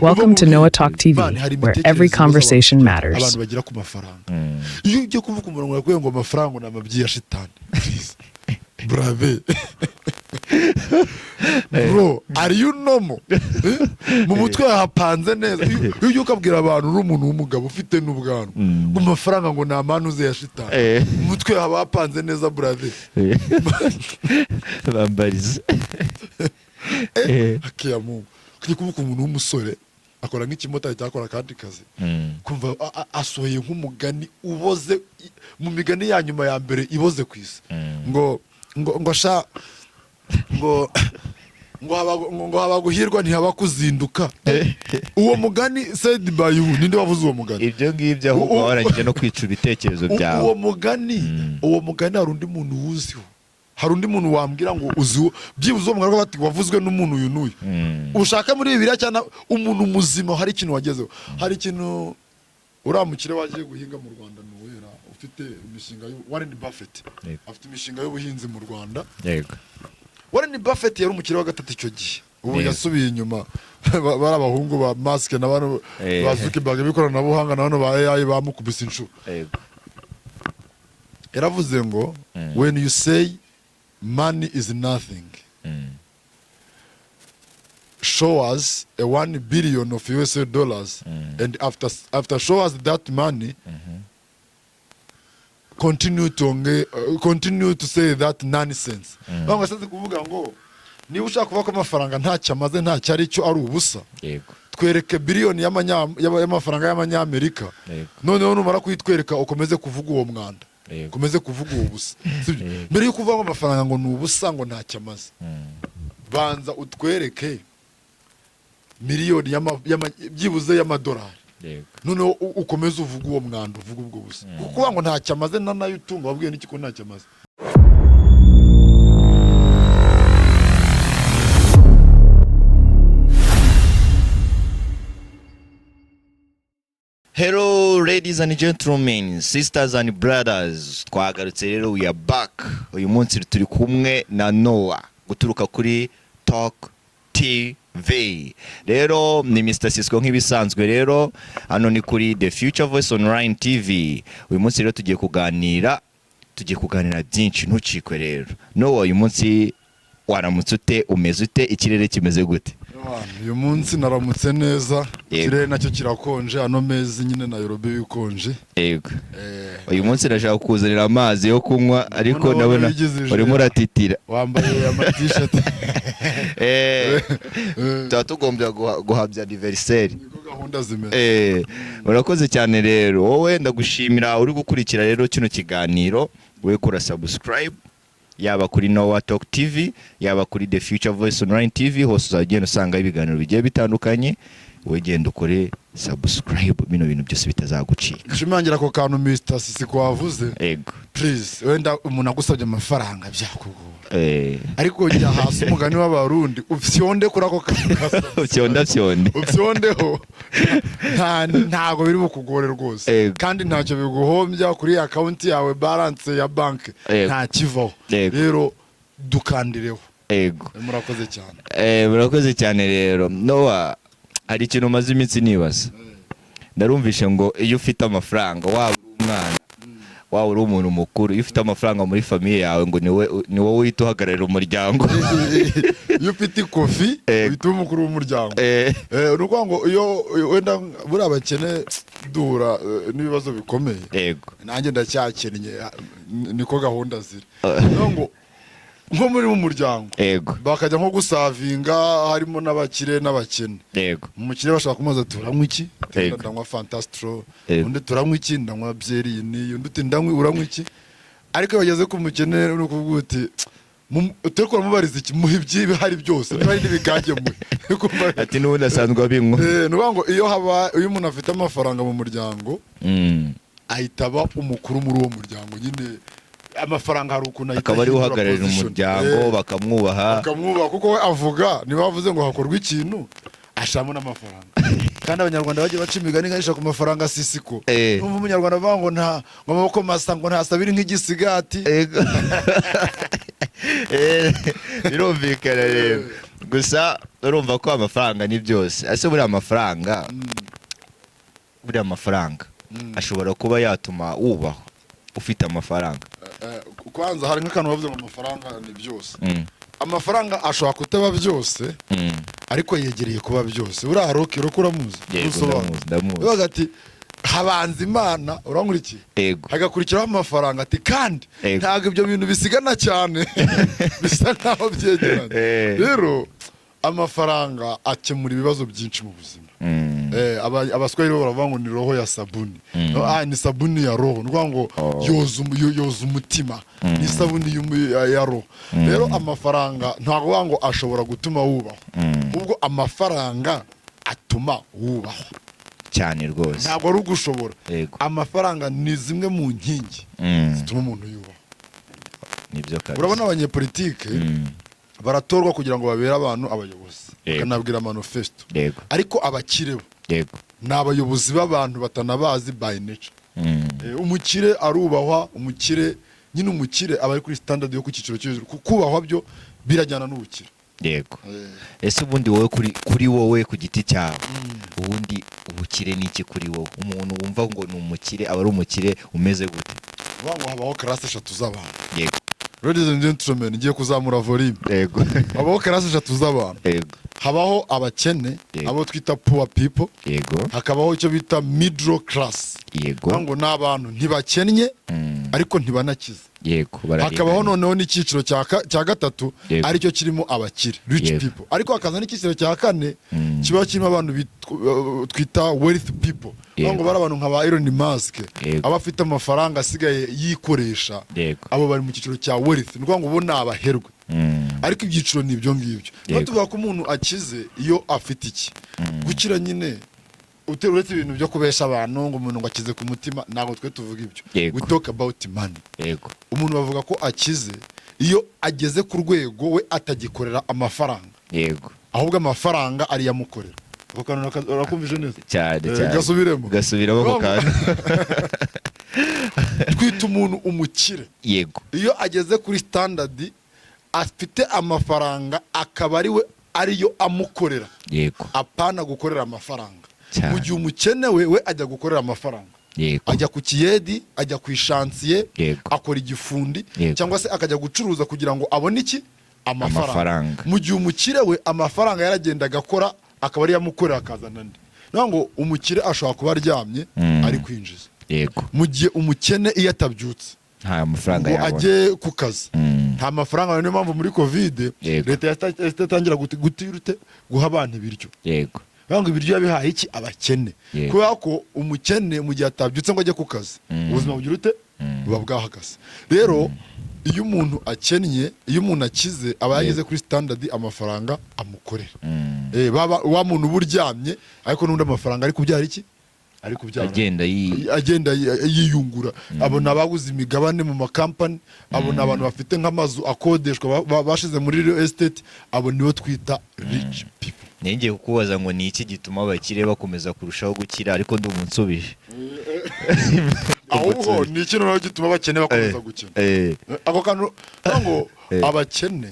Welcome to Noah Talk TV, where every conversation matters. Abantu bagira ku mafaranga. Iyo ugiye kuvuga umuntu yakwiye ngo amafaranga na mabyi ya shitani. Brave. Bro, are you normal? Mu mutwe hapanze neza. Iyo ukabwira abantu uri umuntu w'umugabo ufite n'ubwanwa. Mu mafaranga ngo nta manu ze ya shitani. Mu mutwe haba hapanze neza brave. Bambariza. Akiya mu. Kuri kuvuga umuntu w'umusore akora nk'ikimota cyakora kandi kazi. Kumva asohoye nk'umugani uboze mu migani ya nyuma ya mbere iboze kwisi. Ngo haba guhirwa ntihaba kuzinduka. Uwo mugani said by you ninde wavuze uwo mugani? Ibyo ngibyo ahubwo warangije no kwica ibitekerezo byawe. Uwo mugani hari undi muntu wuziho. Hari undi muntu wambwira ngo uziho byibuze uwo mugani bati wavuzwe n'umuntu uyu n'uyu. Ushaka muri Bibiliya cyane umuntu muzima hari ikintu wagezeho. Hari ikintu uramukire wagiye guhinga mu Rwanda n'uwera ufite imishinga Warren Buffett. Afite imishinga y'ubuhinzi mu Rwanda. Yego. Warren Buffett yari umukire wa gatatu icyo gihe. Ubu yasubiye inyuma bari abahungu ba Musk n'abantu ba Zuckerberg bikoranabuhanga n'abantu ba AI bamukubise inshuro. Yego. Yaravuze ngo when you say money is nothing, show us a 1 billion of US dollars, and after show us that money, continue to say that nonsense. Banga saze kuvuga ngo ni ushaka kuvuga ko amafaranga ntacyo amaze ntacyo ari cyo ari ubusa. Yego. Twereke billion y'amafaranga y'amanyamerika. Noneho numara kuyitwereka ukomeze kuvuga uwo mwanda. Komeze kuvuga uwo busa. Mbere yo kuvuga amafaranga ngo nubusa ngo ntacyo amaze. Banza utwereke miliyoni byibuze y'amadolari. Noneho ukomeze uvuga uwo mwanda uvuga ubwo busa. Kuko ngo ntacyo amaze nayo utunga wabwiye n'iki ko ntacyo amaze. Hello ladies and gentlemen, sisters and brothers. Twagarutse rero, we are back. Uyu munsi turi kumwe na Noah guturuka kuri Talk TV. Rero ni Mr. Cisco nk'ibisanzwe rero hano ni kuri The Future Voice Online TV. Uyu munsi rero tugiye kuganira byinshi, ntucikwe rero. Noah, uyu munsi waramutse ute, umeze ute, ikirere kimeze gute? Uyu munsi naramutse neza, ikirere nacyo kirakonje, ano mezi nyine Nairobi bikonje. Yego. Uyu munsi ndashaka kuzanira amazi yo kunywa ariko nabona urimo uratitira. Wambaye ama t-shirt. Tatugombya guhabya anniversaire. Niko gahunda zimeze. Urakoze cyane rero. Wowe ndagushimira uri gukurikira rero kino kiganiro. We kora subscribe yaba kuri Noah Talk TV, yaba kuri The Future Voice Online TV, hose uzagenda usanga ibiganiro bigiye bitandukanye. Wegenda ukore subscribe, bino bintu byose bitazagucika. Nshimangira ko kantu Mr. Cisco wavuze. Yego. Please, wenda umuntu agusabye amafaranga byakugora. Ariko njya hasi umugani w'abarundi ufyonde kuri ako kantu. Ufyondeho. Ntago biri bukugore rwose. Kandi ntacyo biguhombya kuri account yawe balance ya bank. Nta kivaho. Rero dukandireho. Yego. Murakoze cyane. Murakoze cyane rero. Noah, hari ikintu maze iminsi nibaza. Ndarumvishe ngo iyo ufite amafaranga waba umwana waba uri umuntu mukuru, iyo ufite amafaranga muri famille yawe ngo ni wowe uhita uhagararira umuryango. Iyo ufite ikofi uhita umukuru w'umuryango. Nuko ngo iyo wenda buri abakene dura n'ibibazo bikomeye. Yego. Nanjye ndacyakennye, niko gahunda ziri. Ngo nko muri mu muryango. Yego. Bakajya nko gusavinga harimo n'abakire n'abakene. Yego. Umukire bashaka kumaza turanywa iki? Ndanywa Fantastro. Undi turanywa iki? Ndanywa byeri ni undi ndanywa uranywa iki? Ariko bageze ku mukene no kuvuga uti utekora mubariza iki muhibyi bihari byose bari n'ibigage mu. Ati n'ubundi asanzwe abinywa. Nuko ngo iyo umuntu afite amafaranga mu muryango ahitaba umukuru muri uwo muryango nyine. Amafaranga hari ukuntu akaba ari uhagararira umuryango bakamwubaha kuko we avuga niba bavuze ngo hakorwa ikintu ashamo n'amafaranga. Kandi abanyarwanda bagiye baca imigani nganisha ku mafaranga Sisiko. Numva umunyarwanda avuga ngo nta amaboko masa ngo ntasabira nk'igisigati. Birumvikana rero. gusa urumva ko amafaranga ni byose ese buriya amafaranga ashobora kuba yatuma wubahwa ufite amafaranga. Kwanza hari nk'akantu bavuze ngo amafaranga ni byose. Amafaranga ashobora kutaba byose ariko yegereye kuba byose. Uriya Rocky uramuzi? Ndamuzi. Ati habanza Imana urankuriki hagakurikiraho amafaranga ati kandi ntabwo ibyo bintu bisigana cyane bisa naho byegeranye. Rero amafaranga akemura ibibazo byinshi mu buzima. Abaswahili baravuga ngo ni roho ya sabuni. Ni sabuni ya roho, ni ngo yoza umutima, ni sabuni ya roho. Rero amafaranga ntabwo ngo ashobora gutuma wubahwa, ubwo amafaranga atuma wubahwa cyane rwose. Ntabwo ari ugushobora. Amafaranga ni zimwe mu nkingi zituma umuntu yubahwa. Nibyo kabisa. Urabona abanyepolitike baratorwa kugira ngo babere abantu abayobozi, bakanabwira manifesto, ariko abakire ni abayobozi b'abantu batanabazi by nature. Umukire arubahwa, umukire nyine umukire aba ari kuri standard yo ku cyiciro cyo hejuru, kubahwa byo birajyana n'ubukire. Ese ubundi wowe kuri wowe ku giti cyawe ubundi ubukire ni iki kuri wowe? Umuntu wumva ngo ni umukire aba ari umukire umeze gute? Ngo habaho classe 3 z'abantu. Ladies and gentlemen, ngiye kuzamura volume. Habaho classe 3 z'abantu. Habaho abakene, abo twita poor people. Hakabaho icyo bita middle class. Ngo n'abantu ntibakennye ariko ntibanakize. Hakabaho noneho n'icyiciro cya gatatu aricyo kirimo abakire, rich people. Ariko hakaza n'icyiciro cya kane kiba kirimo abantu twita wealth people. Ngo bari abantu nka ba Elon Musk, abafite amafaranga asigaye yikoresha, abo bari mu cyiciro cya wealth. Ni ngo bo nabaherwe. Ariko ibyiciro ni ibyo ngibyo. Niba tuvuga ko umuntu akize iyo afite iki, gukira nyine uretse ibintu byo kubesha abantu ngo umuntu ngo akize ku mutima, ntabwo twe tuvuga ibyo. We talk about money. Umuntu bavuga ko akize iyo ageze ku rwego we atagikorera amafaranga, ahubwo amafaranga ari yamukorera. Urakumvije neza cyane gasubiremo ko kandi twita umuntu umukire iyo ageze kuri standard afite amafaranga akaba ariyo amukorera, apana gukorera amafaranga. Mu gihe umukene we ajya gukorera amafaranga, ajya ku kiyedi, ajya ku ishansiye, akora igifundi, cyangwa se akajya gucuruza kugira ngo abone iki amafaranga. Mu gihe umukire we amafaranga yaragenda agakora akaba ari yamukorera akazana andi. Ngo umukire ashobora kuba aryamye ari kwinjiza, mu gihe umukene iyo atabyutse nta mafaranga yabona, ajye ku kazi nta mafaranga. Niyo mpamvu muri covid leta yatangira guha abantu ibiryo. Ngo ibiryo yabihaye iki abakene, kubera ko umukene mu gihe atabyutse ngo ajye ku kazi ubuzima buba bwahagaze. Rero iyo umuntu akennye, iyo umuntu akize aba yageze kuri standard amafaranga amukorera. Wa muntu uburyamye ariko n'undi amafaranga ari kubyara iki, ari kubyara agenda yiyungura. Abona abaguze imigabane mu makampani, abona abantu bafite nk'amazu akodeshwa bashize muri real estate, abo nibo twita rich people. Ngiye kukubaza ngo ni iki gituma abakire bakomeza kurushaho gukira, ariko ndi umunsubije. Ahubwo ni ikintu naho gituma abakene bakomeza gukena. Ako kantu ngo abakene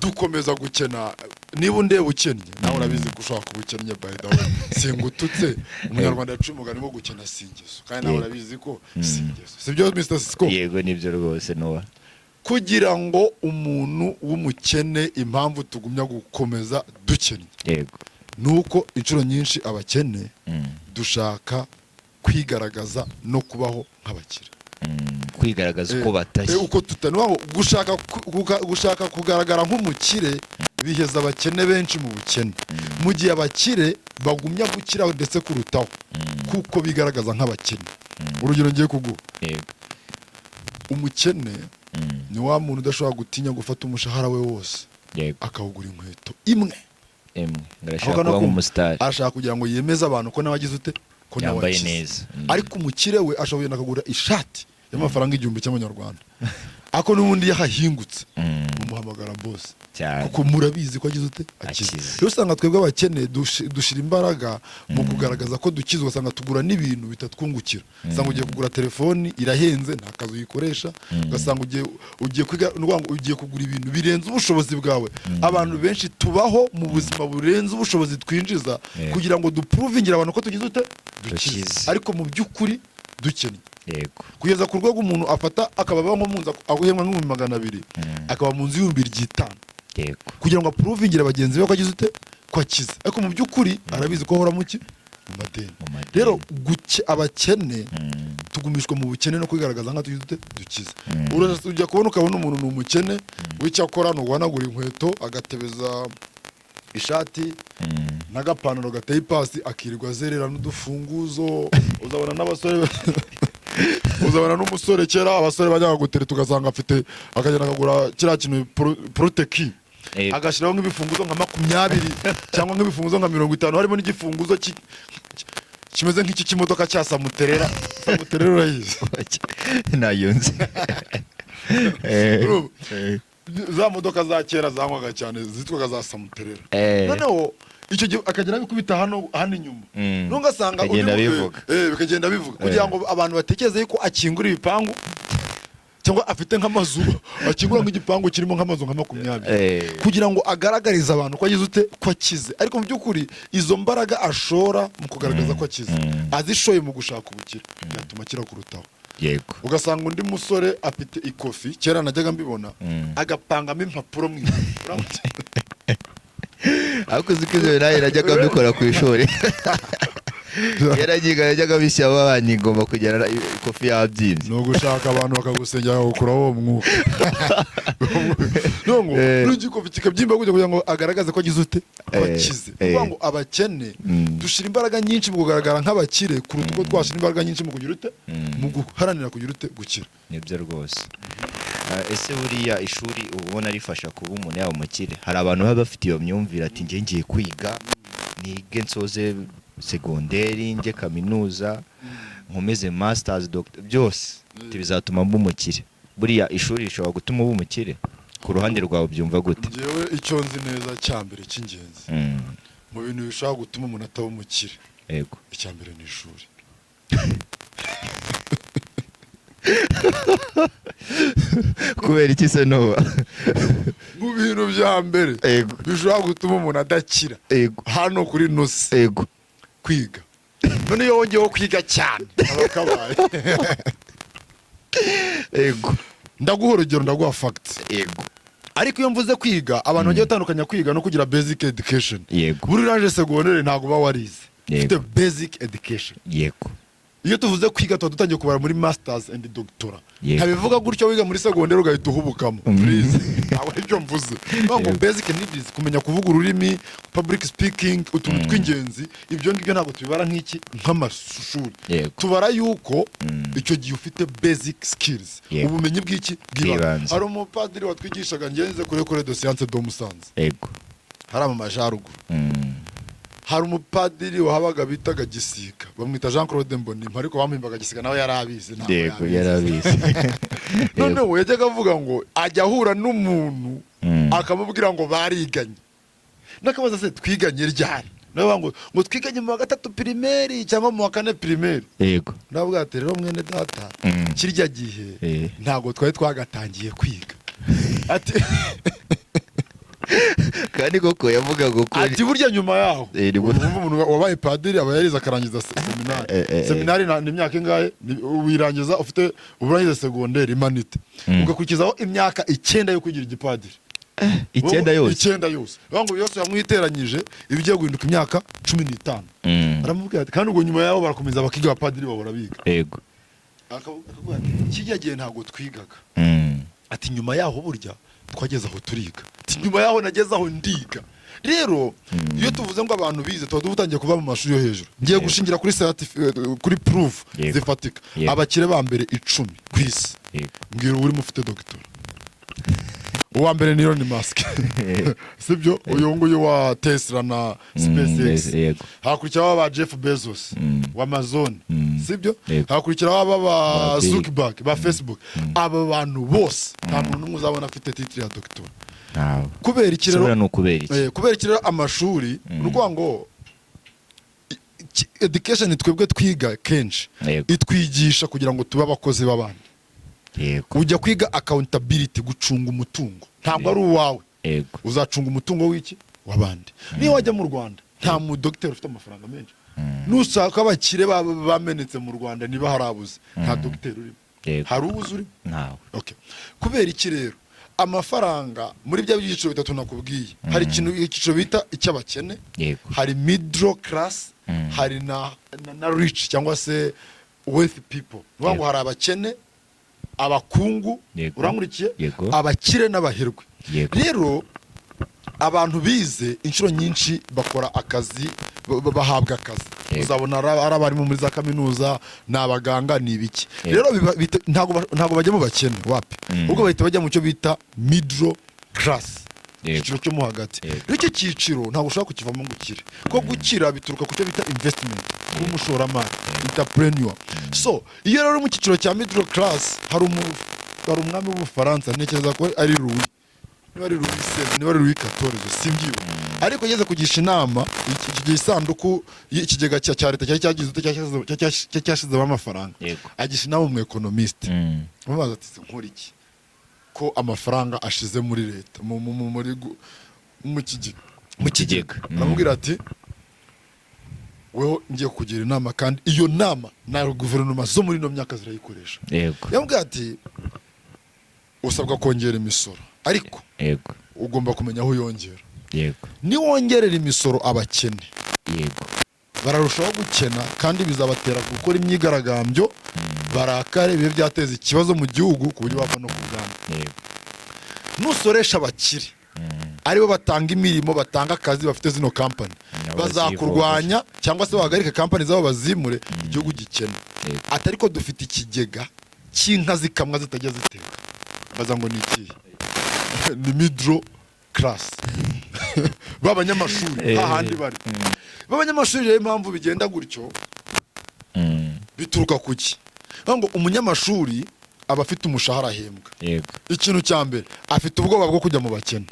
dukomeza gukena. Niba undeba ukennye nawe urabizi ko ushobora kuba ukennye, by the way singututse. Umunyarwanda yaciye umugani wo gukena singeso, kandi nawe urabizi ko singeso. Sibyo Mr. Sisco? Yego nibyo rwose Noah. Kugira ngo umuntu w'umukene, impamvu tugumya gukomeza dukennye nuko inshuro nyinshi abakene dushaka kwigaragaza no kubaho nk'abakire. Kwigaragaza uko batashye, uko tutaniwaho gushaka kugaragara nk'umukire biheza abakene benshi mu bukene, mu gihe abakire bagumya gukiraho ndetse kurutaho kuko bigaragaza nk'abakene. Urugero ngiye kuguha, umukene ni wa muntu udashobora gutinya gufata umushahara we wose akawugura inkweto imwe. Ngashaka kuba nk'umusitari, ashaka kugira ngo yemeze abantu ko nabagize ute, ko yambaye neza. Ariko umukire we ashobora akagura ishati y'amafaranga 1000 cy'amanyarwanda ako n'ubundi yahahingutse umuhamagara boss kuko murabizi ko agize ute akize. Rero usanga twebwe abakene dushira imbaraga mu kugaragaza ko dukizwa, usanga tugura n'ibintu bitatwungukira. Usanga ugiye kugura telefoni irahenze nta kazi uyikoresha, ugasanga ugiye kwiga ugiye kugura ibintu birenze ubushobozi bwawe. Abantu benshi tubaho mu buzima burenze ubushobozi twinjiza kugira ngo duprovingira abantu ko tugize ute dukize, ariko mu by'ukuri dukennye. Yego. Kugeza ku rwego umuntu afata akababa nko munza aguhemwa nk'200 akaba mu nzu y'500. Yego. Kugira ngo aprovingire abagenzi be ko agize ute ko akize, ariko mu by'ukuri arabizi ko ahora muki mu madeni. Rero abakene tugumishwa mu bukene no kwigaragaza nka tugize ute dukize. Urajya kubona ukabona umuntu n'umukene w'icyakora no guhanagura inkweto agatebeza ishati n'agapantaro gateye pasi akirirwa zerera n'udufunguzo. Uzabona n'abasore uzabona n'umusore kera abasore bajya gutere tugasanga afite akagenda akagura kiriya kintu proteki agashiraho nk'ibifunguzo nka 20 cyangwa nk'ibifunguzo nka 50, harimo n'igifunguzo kimeze nk'iki kimodoka cya Samuterera. Samuterera urayizi nayunze za modoka za kera zanywaga cyane zitwaga za Samuterera. Noneho icyo gihe akagera bikubita hano inyuma nungasanga bikagenda bivuga kugira ngo abantu batekereze yuko akingura ibipangu cyangwa afite nk'amazu akingura nk'igipangu kirimo nk'amazu nka 20 kugira ngo agaragarize abantu ko agize ute ko akize, ariko mu by'ukuri izo mbaraga ashora mu kugaragaza ko akize azishoye mu gushaka ubukire yatuma akira kurutaho. Yego. Ugasanga undi musore afite ikofi kera najyaga mbibona agapangamo impapuro mu ariko zikizwe nayo najyaga mbikora ku ishuri yajyaga bishyira abana ingoma kugera ikofi yabyimbye. No gushaka abantu bakagusengera gukuraho uwo mwuka nongo n'igikofi kikabyimba kugira ngo agaragaze ko agize ute abakize. Kuvuga ngo abakene dushira imbaraga nyinshi mu kugaragara nk'abakire kuruta uko twashira imbaraga nyinshi mu kugira ute mu guharanira kugira ute gukira. Nibyo rwose. Ese buriya ishuri ubona rifasha kuba umuntu yaba umukire? Hari abantu baba bafite iyo myumvire ati ngiye ngiye kwiga nige nsoze segonderi nge kaminuza nkomeze masters doctor byose bizatuma mba umukire. Buriya ishuri rishobora gutuma uba umukire? Ku ruhande rwawe byumva gute? Ngewe icyo nzi neza cyambere cy'ingenzi mu bintu bishobora gutuma umuntu ataba umukire, yego, icyambere ni ishuri. Kubera iki se Nowa? Mu bintu bya mbere bishobora gutuma umuntu adakira hano kuri Nosi kwiga. None iyo wongeyeho kwiga cyane abakabaye ndaguha urugero, ndaguha facts. Ariko iyo mvuze kwiga abantu bagiye batandukanya kwiga no kugira basic education. Buri raje secondaire ntago ba warize ufite basic education. Iyo tuvuze kwiga tuba dutangiye kubara muri masters and doctora. Ntabivuga gutyo wiga muri secondaire ugahita uhubukamo. Please ntabwo aribyo mvuze. Ngo basic needs kumenya kuvuga ururimi, public speaking, utuntu tw'ingenzi. Ibyo ngibyo ntabwo tubibara nk'iki nk'amashuri. Tubara yuko icyo gihe ufite basic skills, ubumenyi bw'iki bw'ibanze. Hari umupadiri watwigishaga ngenze kuri École de Sciences de Musanze. Hari mu Majyaruguru. Hari umupadiri wahabaga bitaga Gisika, bamwita Jean Claude Mbonimpa, ariko bamwimbaga Gisika nawe yarabizi. None we yajyaga avuga ngo ajya ahura n'umuntu akamubwira ngo bariganye, nakabaza se twiganye ryari, nawe ngo twiganye mu wa 3 primaire cyangwa mu wa 4 primaire. Ndavuga ati rero mwene data kirya gihe ntago twari twagatangiye kwiga. Ati kandi koko yavuga ngo ati burya nyuma yaho umuntu wabaye padiri aba yariza akarangiza seminari ni imyaka ingahe wirangiza ufite uburangiza secondaire imanite ugakurikizaho imyaka 9 yo kugira igipadiri. 9 yose bango yose yamwiteranyije ibigiye guhinduka imyaka 15. Aramubwira ati kandi ubwo nyuma yaho barakomeza bakiga abapadiri bahora biga. Akavuga kijya gihe ntago twigaga. Ati nyuma yaho burya twageze aho turiga. Nyuma yaho nageze aho ndiga. Rero iyo tuvuze ngo abantu bize tuba dutangiye kuva mu mashuri yo hejuru. Ngiye gushingira kuri proof zifatika. Abakire ba mbere 10 kwisi mbwira uri mufite doctor. uwa mbere ni Elon Musk sibyo uyu nguyu wa Tesla na SpaceX hakurikiraho aba Jeff Bezos wa Amazon sibyo hakurikiraho aba Zuckerberg ba Facebook aba bantu bose nta muntu n'umwe uzabona afite titre ya doctor kubera iki rero kubera iki rero amashuri nuko ngo education twebwe twiga kenshi itwigisha kugira ngo tube abakozi b'abandi ujya kwiga accountability gucunga umutungo ntabwo ari uwawe uzacunga umutungo w'iki w'abandi niyo wajya mu Rwanda nta mu doctor ufite amafaranga menshi nushaka abakire bamenetse mu Rwanda niba harabuze nta doctor uri hari ubuze uri ntawe okay kubera iki rero amafaranga muri bya byiciro bitatu nakubwiye hari icyiciro bita icy'abakene hari middle class hari na rich cyangwa se wealthy people ngo hari abakene abakungu urangurikiye abakire n'abaherwe rero abantu bize inshuro nyinshi bakora akazi bahabwa akazi uzabona arabari muri za kaminuza n'abaganga nibiki rero ntago bajya mu bakene wapi ubwo bahita bajya mu cyo bita middle class icyiciro cyo mu hagati icyo cyiciro ntabwo ushaka kukivamo ngo ukire ko gukira bituruka ku cyo bita investment nk'umushoramari entrepreneur so iyo rero mu cyiciro cya middle class hari umwami w'Ubufaransa ntekereza ko ari Louis niba ari Louis XIV simbyiwe ariko yageze kugisha inama iki gisanduku ikigega cya leta cyashyizeho amafaranga agisha inama mu economist mubaza ati nkora iki ko amafaranga ashize muri leta mu kigega aramubwira ati weho ngiye kugira inama kandi iyo nama na guverinoma zo muri no myaka zirayikoresha yamubwira ati usabwa kongera imisoro ariko ugomba kumenya aho yongera ni wongerera imisoro abakene bararushaho gukena kandi bizabatera gukora imyigaragambyo barakare bibe byateza ikibazo mu gihugu ku buryo bava no kugana nusoresha abakire aribo batanga imirimo batanga akazi bafite zino company bazakurwanya cyangwa se bahagarika company zabo bazimure igihugu gikene atari ko dufite ikigega cy'inka zikamwa zitajya ziteka baza ngo ni iki ni middle class b'abanyamashuri ahandi bari b'abanyamashuri rero impamvu bigenda gutyo bituruka kuki ngo umunyamashuri aba afite umushahara ahembwa ikintu cya mbere afite ubwoba bwo kujya mu bakene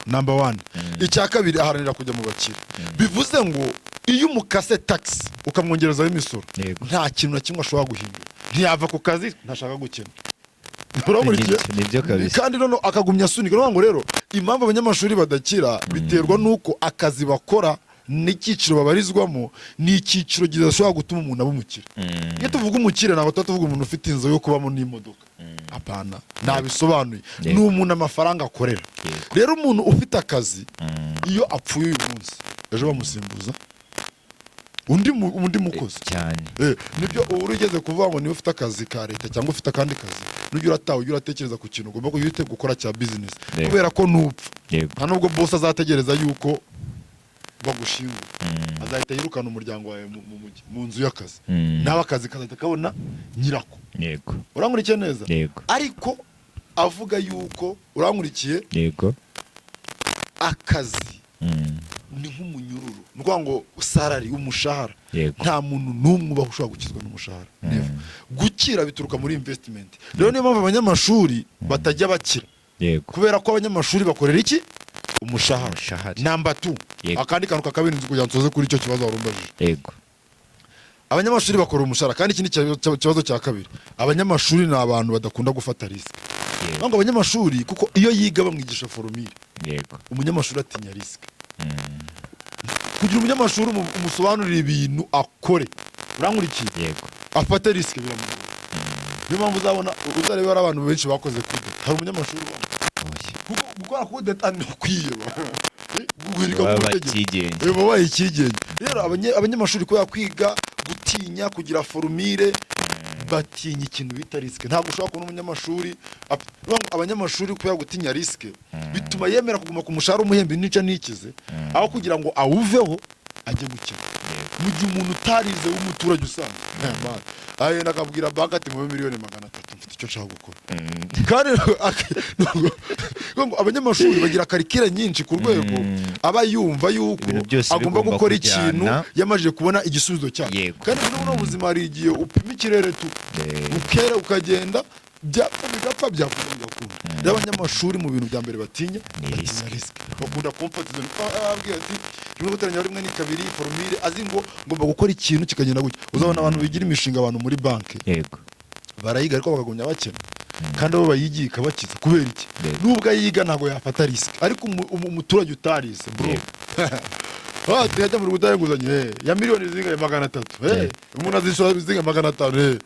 number 1 icya kabiri aharanira kujya mu bakire bivuze ngo iyo umukase tax ukamwongerezaho imisoro nta kintu na kimwe ashobora guhindura ntiyava ku kazi ntashaka gukena kandi noneho akagumya asunika ngo rero impamvu abanyamashuri badakira biterwa n'uko akazi bakora n'icyiciro babarizwamo ni icyiciro gidashobora gutuma umuntu aba umukire iyo tuvuga umukire ntabwo tuvuga umuntu ufite inzu yo kubamo n'imodoka apana nabisobanuye ni umuntu amafaranga akorera rero umuntu ufite akazi iyo apfuye uyu munsi ejo bamusimbuza undi mukozi cyane nibyo ubu ugeze kuvuga ngo niba ufite akazi ka leta cyangwa ufite akandi kazi n'ujya urataha ujya uratekereza ku kintu ugomba kujya gukora cya business kubera ko nupfa nta nubwo boss azategereza yuko bagushingura azahita yirukana umuryango wawe mu nzu y'akazi nawe akazi kazahita kabona nyirako urankurikiye neza ariko avuga yuko urankurikiye akazi ni nk'umunyururu ni ukuvuga ngo salary umushahara nta muntu n'umwe uba ushobora gukizwa n'umushahara gukira bituruka muri investment rero niyo mpamvu abanyamashuri batajya bakira kubera ko abanyamashuri bakorera iki umushahara number 2 akandi kantu kakabinzi kugira nsoze kuri icyo kibazo warumbajije abanyamashuri bakora umushahara kandi ikindi kibazo cya kabiri abanyamashuri ni abantu badakunda gufata risk ngo abanyamashuri kuko iyo yiga bamwigisha formule umunyamashuri atinya risk kugira umunyamashuri umusobanurira ibintu akore urankurikiye afate risk biramugora niyo mpamvu uzabona uzareba ari abantu benshi bakoze kudeta hari umunyamashuri gukora kudeta ni kwiyeba baba ikigenge rero abanyamashuri kubera kwiga gutinya kugira formule batinya ikintu bita risk ntabwo ushobora kubona umunyamashuri abanyamashuri kubera gutinya risk bituma yemera kuguma ku mushahara umuhembe nica nikize aho kugira ngo awuveho ajye gukira mu gihe umuntu utarize w'umuturage usanga aye nakabwira bank ati mu 1,300,000 mfite icyo nshaka gukora kandi abanyamashuri bagira karikire nyinshi ku rwego aba yumva yuko agomba gukora ikintu yamajije kubona igisubizo cyacyo kandi no buzima hari igihe upima ikirere tu ukera ukagenda bigapfa byakunda y'abanyamashuri mu bintu bya mbere batinya ni risk bakunda comfort zone ababwira ati kimwe guteranya rimwe ni kabiri formule azi ngo ngomba gukora ikintu kikagenda gutya uzabona abantu bigira imishinga abantu muri banki yego barayiga ariko bakagumya bakena kandi abo bayigika bakiza kubera iki nubwo ayiga ntago yafata risk ariko umuturage utarise bro tuyajya mu Rwanda nguzanye ya miliyoni zingaye 300 umuntu azishora zingaye 500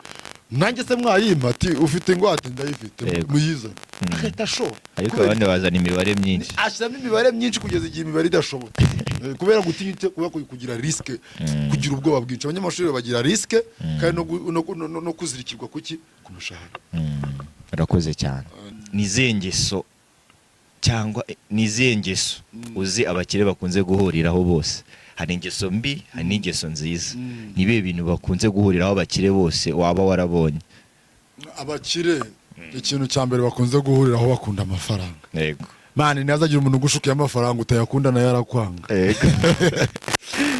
nanjye se mwayima ati ufite ingwate ndayifite muyiza akahita ashora ariko abandi bazana imibare myinshi ashyiramo imibare myinshi kugeza igihe imibare idashobotse kubera gutinyute kugira risk kugira ubwoba bwinshi abanyamashuri bagira risk kandi no kuzirikirwa kuki ku mushahara urakoze cyane nizengeso cyangwa nizengeso uzi abakire bakunze guhuriraho bose hari ingeso mbi hari n'ingeso nziza nibe bintu bakunze guhuriraho abakire bose waba warabonye abakire ikintu cya mbere bakunze guhuriraho bakunda amafaranga yego mani ntazagira umuntu ugushukiye amafaranga utayakunda na yarakwanga yego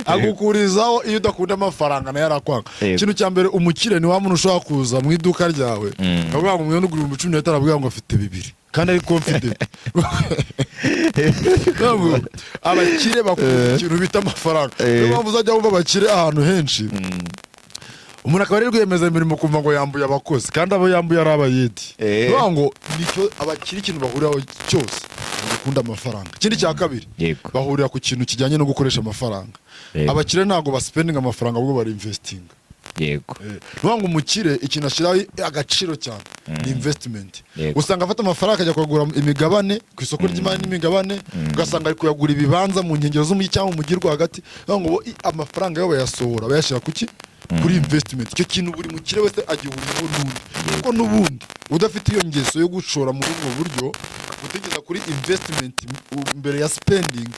agukurizaho iyo udakunda amafaranga na yarakwanga ikintu cya mbere umukire ni wa muntu ushobora kuza mu iduka ryawe akavuga ngo umwe n'ugura 15 aravuga ngo afite 2 kandi ari confident abakire bakunda ikintu bita amafaranga niyo mpamvu uzajya wumva abakire ahantu henshi umuntu akaba ari rwiyemeza imirimo kumva ngo yambuye abakozi kandi abo yambuye ari abayedi niyo ngo nicyo abakire ikintu bahuriraho cyose bakunda amafaranga ikindi cya kabiri bahurira ku kintu kijyanye no gukoresha amafaranga abakire ntago baspending amafaranga ahubwo bari investing yego niyo ngo umukire ikintu ashyiraho agaciro cyane ni investment usanga afata amafaranga akajya kugura imigabane ku isoko ry'imari n'imigabane ugasanga ari kuyagura ibibanza mu nkengero z'umujyi cyangwa mu mujyi rwagati ngo amafaranga yabo yasohora bayashyira kuki kuri investment icyo kintu buri mukire wese agihuriraho n'undi kuko n'ubundi udafite iyo ngeso yo gushora muri ubwo buryo utegeza kuri investment mbere ya spending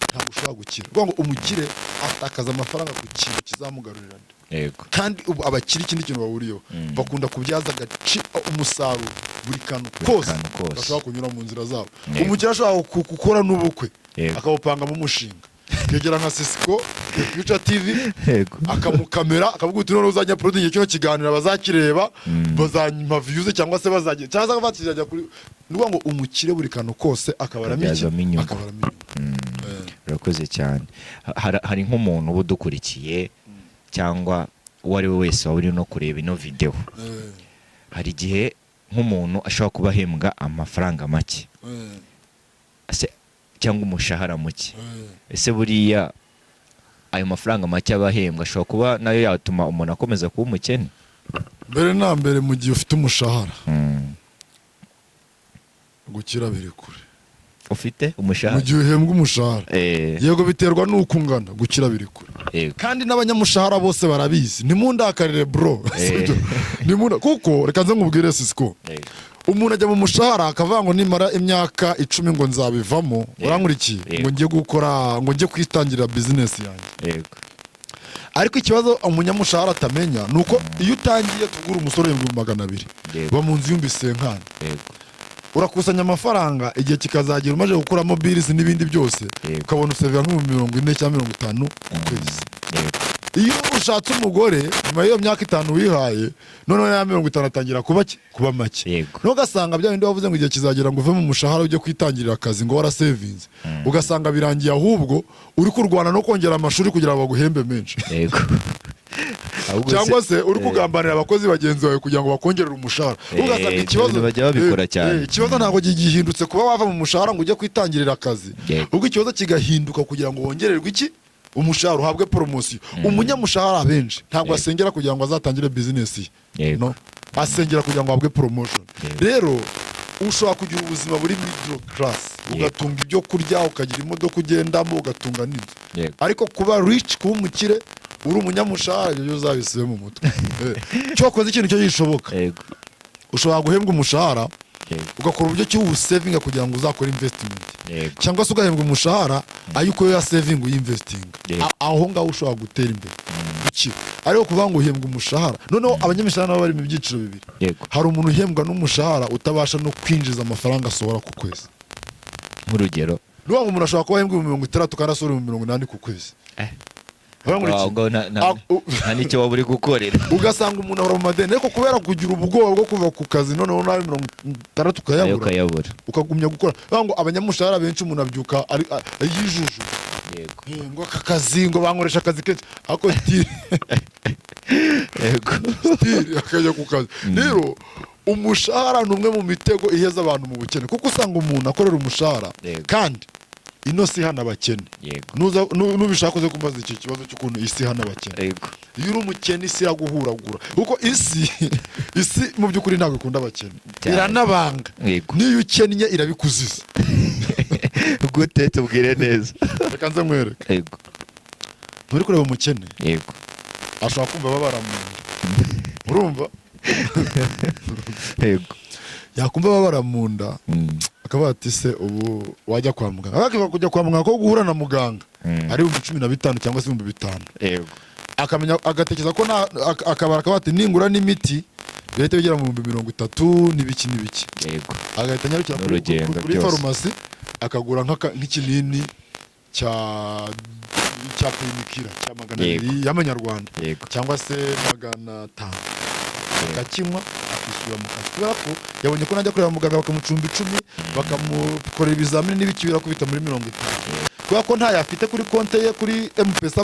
ntabwo ushobora gukira kuko ngo umukire atakaza amafaranga ku kintu kizamugarurira kandi abakiri ikindi kintu bahuriyeho bakunda kubyaza umusaruro buri kantu kose bashobora kunyura mu nzira zabo umukire ashobora gukora n'ubukwe akawupangamo umushinga yegera nka Cisco Future TV akamukamera akavuga uti none uzajya produce kino kiganiro bazakireba bazanyima views cyangwa se bazagiye cyangwa batikijya kuri nuko ngo umukire buri kantu kose akabaramo urakoze cyane hari nk'umuntu ubudukurikiye cyangwa uwari we wese wari no kureba ino video hari igihe nk'umuntu ashobora kuba ahembwa amafaranga make cyangwa umushahara muke ese buriya ayo mafaranga make abahembwa ashobora kuba nayo yatuma umuntu akomeza kuba umukene mbere na mbere mu gihe ufite umushahara gukira biri kure ufite umushahara mu gihe uhembwa umushahara yego biterwa n'uko ungana gukira biri kure kandi n'abanyamushahara bose barabizi nimundakarire bro kuko reka nze nkubwire Cisco umuntu ajya mu mushahara akavuga ngo nimara imyaka 10 ngo nzabivamo urankurikiye ngo ngiye gukora ngo ngiye kwitangirira business yanjye ariko ikibazo umunyamushahara atamenya nuko iyo utangiye tugura umusoro 200 ba mu nzu yumbise nkana urakusanya amafaranga igihe kikazagira umaje gukuramo bills n'ibindi byose ukabona usevera nko 40 cyangwa 50 ku kwezi iyo ushatse umugore nyuma y'iyo myaka 5 wihaye none ya 50 atangira kuba make ntugasanga bya bindi wavuze ngo igihe kizagera ngo uve mu mushahara ujye kwitangirira akazi ngo wara savings ugasanga birangiye ahubwo uri kurwana no kongera amashuri kugira ngo baguhembe menshi cyangwa se uri kugambanira abakozi bagenzi bawe kugira ngo bakongerere umushahara ugasanga ikibazo bajya babikora cyane ikibazo ntabwo gihindutse kuba wava mu mushahara ngo ujye kwitangirira akazi ubwo ikibazo kigahinduka kugira ngo wongererwe iki umushahara uhabwe promotion umunyamushahara benshi ntabwo asengera kugira ngo azatangire business no asengera kugira ngo ahabwe promotion rero ushobora kugira ubuzima buri middle class ugatunga ibyo kurya ukagira imodoka ugendamo ugatunga n'inzu ariko kuba rich kuba umukire uri umunyamushahara ibyo uzabisibe mu mutwe cyo koze ikintu cyo gishoboka ushobora guhembwa umushahara ugakora uburyo ki ubusevinga kugira ngo uzakore investment cyangwa se ugahembwa umushahara ayuko ya saving uyinvesting aho ngaho ushobora gutera imbere iki ariko kuvuga ngo uhembwa umushahara noneho abanyamishahara nabo bari mu byiciro bibiri hari umuntu uhembwa n'umushahara utabasha no kwinjiza amafaranga asohora ku kwezi nk'urugero n'uwo umuntu ashobora kuba ahembwa 60 kandi asohora 80 ku kwezi nta nicyo waba uri gukorera ugasanga umuntu ahora mu madeni ariko kubera kugira ubwoba bwo kuva ku kazi noneho nawe 60 ukayabura ukagumya gukora ngo abanyamushahara benshi umuntu abyuka yijuju ngo aka kazi ngo bankoresha akazi kenshi ako stili akajya ku kazi rero umushahara ni umwe mu mitego iheza abantu mu bukene kuko usanga umuntu akorera umushahara kandi ino si hana abakene nubishaka uze kumbaza iki kibazo cy'ukuntu isi hana abakene iyo uri umukene isi iraguhuragura kuko isi mu by'ukuri ntabwo ikunda abakene iranabanga niyo ukennye irabikuziza gute tubwire neza reka nze nkwereke nturi kureba umukene ashobora kumva babara mu nda urumva yakumva babara mu nda akaba ati se ubu wajya kwa muganga akakiva kujya kwa muganga ko guhura na muganga ari 15 cyangwa se 5 akamenya agatekereza ko akabara akaba ati ningura n'imiti birahita bigera mu 30 n'ibiki agahita nyarukira kuri farumasi akagura nk'ikinini cya painkiller cya 200 y'amanyarwanda cyangwa se 500 akakinywa akishyura mu kazi kubera ko yabonye ko najya kureba muganga bakamucumba 10 bakamukorera ibizamini n'ibiki birakubita muri 50 kubera ko ntayo afite kuri konte ye kuri M-Pesa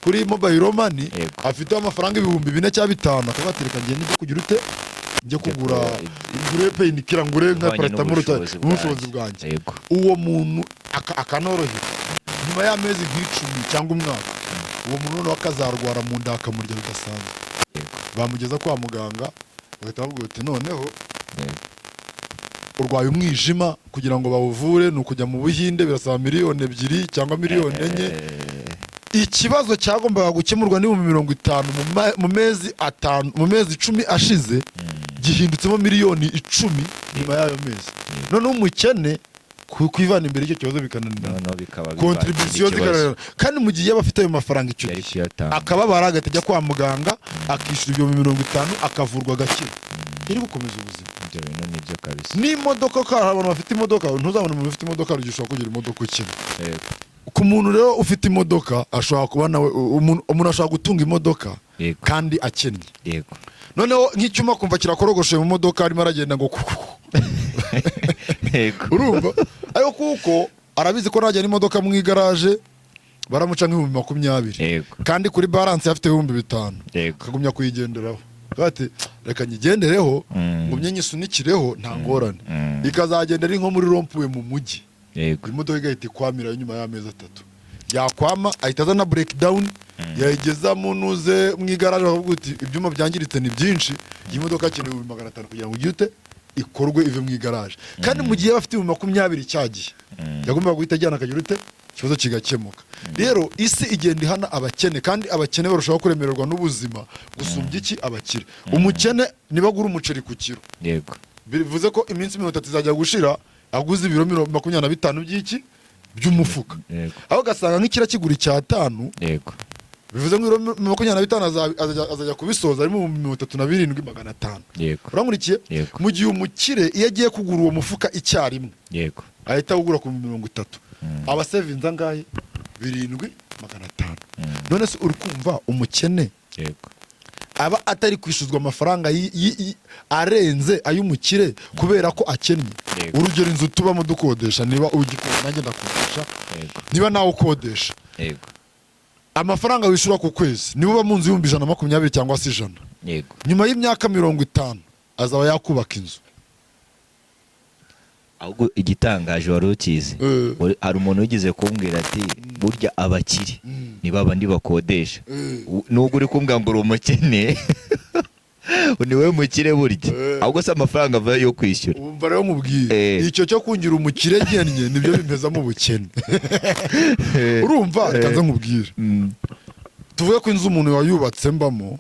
kuri mobile money afite amafaranga 4,000 cyangwa 5 akabatereka ngiye n'ibyo kugira ute njye kugura ingure painkiller ngure nka paracetamol n'ubushobozi bwanjye uwo muntu akanorohera nyuma y'amezi nk'icumi cyangwa umwaka uwo muntu noneho akazarwara mu nda akamurya bidasanzwe bamugeza kwa muganga bagahita bavuga ati noneho urwaye umwijima kugira ngo bawuvure ni ukujya mu Buhinde birasaba 2,000,000 cyangwa 4,000,000 ikibazo cyagombaga gukemurwa ni 50 mu mezi 5 mu mezi 10 ashize gihindutsemo 10,000,010 nyuma y'ayo mezi noneho umukene kwivana imbere icyo kibazo bikananira contribution zikarara kandi mu gihe bafite ayo mafaranga icyo akababara agatajya kwa muganga akishyura 50 akavurwa gakira iri gukomeza ubuzima ibyo bintu nibyo kabisa n'imodoka ko abantu bafite imodoka ntuzabona umuntu ufite imodoka rugishobora kugira imodoka ukina ku muntu rero ufite imodoka ashobora kuba nawe umuntu ashobora gutunga imodoka kandi akennye noneho nk'icyuma kumva kirakorogoshe mu modoka arimo aragenda ngo urumva ayo kuko arabizi ko najya n'imodoka mu igaraje baramuca nk'ibihumbi 20 kandi kuri balance afite 5,000 akagumya kuyigenderaho bati reka nyigendereho ngumye nyisunikireho nta ngorane ikazagenda ari nko muri rompuwe mu mujyi imodoka igahita ikwamira nyuma y'amezi 3 yakwama ahita azana breakdown yayigeza mu nuze mu igaraje akavuga uti ibyuma byangiritse ni byinshi iyi modoka akeneye 500 kugira ngo ugite ikorwe ive mu igaraje kandi mu gihe bafite 20 cyagiye yagomba guhita ajyana akagira ute ikibazo kigakemuka rero isi igenda ihana abakene kandi abakene barushaho kuremererwa n'ubuzima gusumbya iki abakire umukene nibagura umuceri ku kiro bivuze ko iminsi 30 izajya gushira aguze ibiro 25 by'iki by'umufuka aho gasanga nk'ikira kigura icya 5 bivuze ngo 25 azajya kubisoza ari mu 37,500 urangurikiye mu gihe umukire iyo agiye kugura uwo mufuka icyarimwe ahita ugura ku 30 aba savinze angahe 7,500 none se uri kumva umukene aba atari kwishuzwa amafaranga arenze ay'umukire kubera ko akennye urugero inzu tubamo dukodesha niba ugikora nanjye ndakodesha niba nawe ukodesha amafaranga wishura ku kwezi niba uba mu nzu 120 cyangwa se 100 nyuma y'imyaka 50 azaba yakubaka inzu ahubwo igitangaje wari ukizi hari umuntu ugize kumbwira ati burya abakire ni babandi bakodesha nubwo uri kumbwira ngo uri umukene ni we mukire burya ahubwo se amafaranga ava yo kwishyura umva rero mubwiye icyo cyo kungira umukire gennye nibyo bimeza mu bukene urumva rekaza nkubwire tuvuge ko inzu umuntu wayubatse mbamo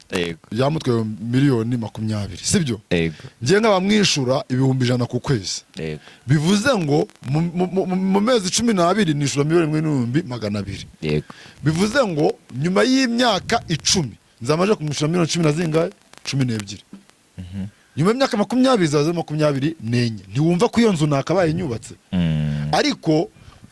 yamutwaye miliyoni 20, sibyo? Ngiye nk'abamwishura 100,000 ku kwezi. Bivuze ngo mu mezi 12 nishura 1,200,000. Bivuze ngo nyuma y'imyaka 10 nzamaje kumwishura 10,000 zingahe? 12. Nyuma y'imyaka 20 zaze 24 ntiwumva ko iyo nzu nakabaye nyubatse. Ariko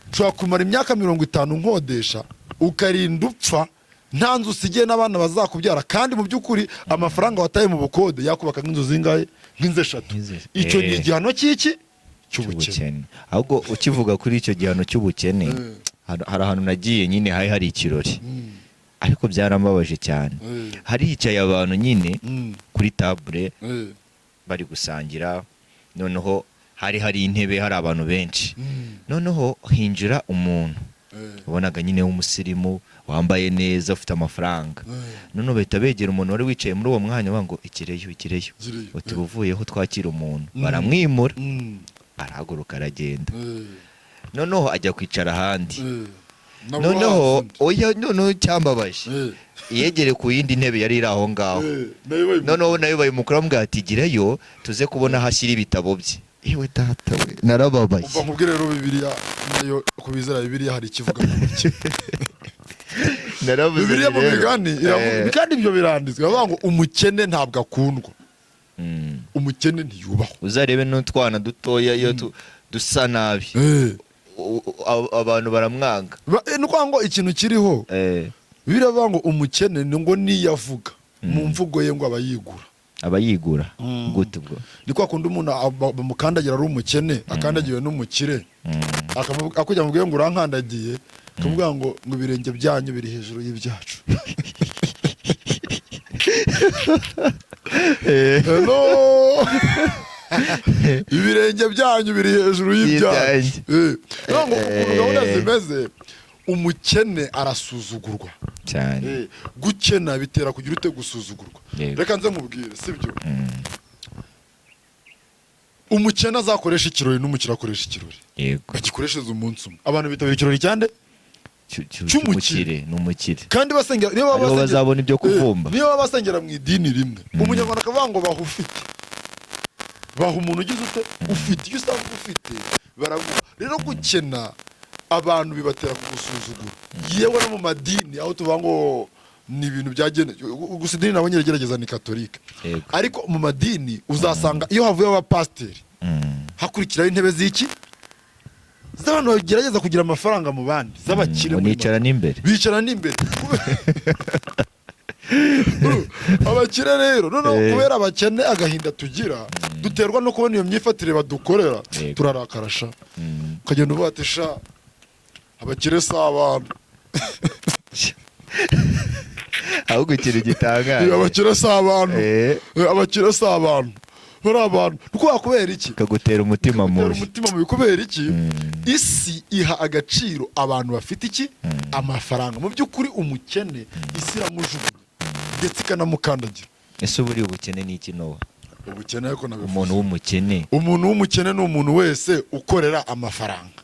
nshobora kumara imyaka 50 nkodesha ukarinda upfa nta nzu usigiye n'abana bazakubyara, kandi mu by'ukuri amafaranga wataye mu bukode yakubaka nk'inzu zingahe? Nk'inzu 3. Icyo ni igihano cy'iki? Cy'ubukene. Ahubwo ukivuga kuri icyo gihano cy'ubukene, hari ahantu nagiye nyine hari ikirori, ariko byarambabaje cyane. Hari hicaye abantu nyine kuri table bari gusangira, noneho hari intebe, hari abantu benshi, noneho hinjira umuntu ubonaga nyine w'umusirimu wambaye neza ufite amafaranga, noneho bahita begera umuntu wari wicaye muri uwo mwanya bango ikireyo uti buvuyeho twakira umuntu, baramwimura arahaguruka aragenda, noneho ajya kwicara ahandi. Noneho cyambabaje yegere ku yindi ntebe yari iri aho ngaho, noneho nayo bayimukura bamubwira ati gireyo tuze kubona hashyira ibitabo bye. Iwe data we narababaye. Uva nkubwire rero Bibiliya nayo kubizera Bibiliya hari ikivuga mu muke. Naravuze Bibiliya mu migani iravuga kandi ibyo biranditswe bavuga ngo umukene ntabwo akundwa. Umukene ntiyubahwa. Uzarebe n'utwana dutoya iyo dusa nabi. Abantu baramwanga. Nuko ngo ikintu kiriho. Bibiliya bavuga ngo umukene ngo niyavuga mu mvugo ye ngo abayigura. Gute bwo? Ni kwa kundi umuntu bamukandagira ari umukene, akandagiwe n'umukire. Akujya mu bwiye ngo urankandagiye, kuvuga ngo ibirenge byanyu biri hejuru y'ibyacu. Hello. Ibirenge byanyu biri hejuru y'ibyacu. Ngo gahunda zimeze, umukene arasuzugurwa cyane. Gukena bitera kugira ute gusuzugurwa. Reka nze nkubwire, sibyo? Umukene azakoresha ikirori n'umukire akoresha ikirori. Bagikoreshereza umunsi umwe. Abantu bitabira ikirori cyande? Cy'umukire n'umukire. Kandi basengera niba bazabona ibyo kuvumba. Niba basengera mu idini rimwe. Umunyarwanda akavuga ngo bahufite. Baha umuntu ugize ute? Ufite. Iyo usanga ufite baraguha. Rero gukena abantu bibatera kugusuzugura. Yewe no mu madini aho tuvuga ngo ni ibintu byagene, gusa idini nabonye gerageza ni katolika. Ariko mu madini uzasanga iyo havuye abapasteri hakurikiraho intebe z'iki? Z'abantu bagerageza kugira amafaranga mu bandi, z'abakire bicara n'imbere. Abakire rero none kubera abakene agahinda tugira duterwa no kubona iyo myifatire badukorera, turarakarasha. Kagenda uvuga ati sha abakire s'abantu. Ahubwo ikintu gitangaje, abakire s'abantu. Abakire s'abantu. Bari abantu nuko kubera iki? Kagutera umutima mubi. Umutima mubi kubera iki? Isi iha agaciro abantu bafite iki? Amafaranga. Mu by'ukuri umukene isi iramujugunya ndetse ikanamukandagira. Ese buri ubukene ni iki Nowa? Ubukene ariko nabivuze. Umuntu w'umukene ni umuntu wese ukorera amafaranga.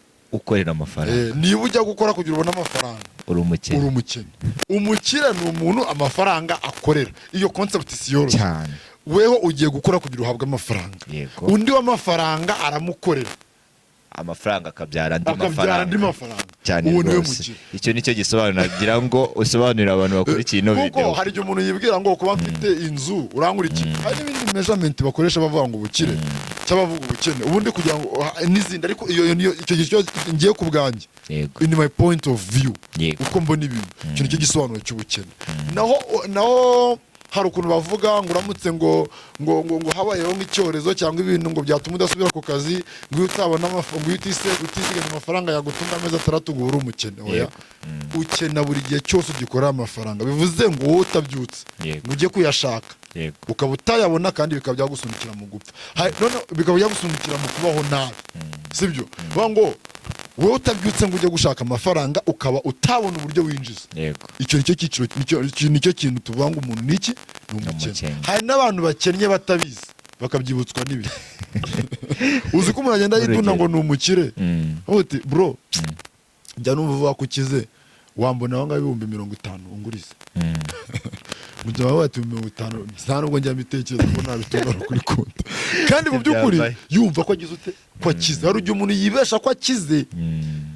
Niba ujya gukora kugira ubone amafaranga uri umukene. Umukire ni umuntu amafaranga akorera. Iyo concept si yoroshye cyane. Weho ugiye gukora kugira uhabwe amafaranga. Undi w'amafaranga aramukorera. Amafaranga akabyara andi mafaranga. Cyane rwose. Icyo nicyo gisobanura ngira ngo usobanurira abantu bakurikiye ino video. Kuko hari igihe umuntu yibwira ngo kuba mfite inzu urangurikira. Hari n'ibindi measurement bakoresha bavuga ngo ubukire cy'abavuga ubukene. Ubundi kugira ngo n'izindi, ariko icyo gihe ngiye ku bwanjye. In my point of view. Uko mbona ibintu. Icyo nicyo gisobanuro cy'ubukene. Naho hari ukuntu bavuga ngo uramutse ngo habayeho nk'icyorezo cyangwa ibintu ngo byatuma udasubira ku kazi, ngo utabona amafaranga, ngo utizigama amafaranga yagutunga amezi 6 ngo uri umukene. Oya, ukena buri gihe cyose ugikorera amafaranga. Bivuze ngo wowe utabyutse ngo ujye kuyashaka, ukaba utayabona kandi bikaba byagusunikira mu gupfa, none bikaba byagusunikira mu kubaho nabi, sibyo? Bavuga ngo wowe utabyutse ngo ujye gushaka amafaranga ukaba utabona uburyo winjiza. Icyo nicyo cyiciro, nicyo kintu tuvuga ngo umuntu niki ni umukene. Hari n'abantu bakennye batabizi bakabyibutswa n'ibindi. Uzi ko umuntu agenda yituna ngo ni umukire. Uti bro, njya numva uvuga ko ukize, wambona aho ngaho 50,000 ungurize mu gihe wawe 50,000 nta nubwo njya mbitekereza ko nabitora kuri konti kandi mu by'ukuri yumva ko agize ute ko akize hari ujya umuntu yibesha ko akize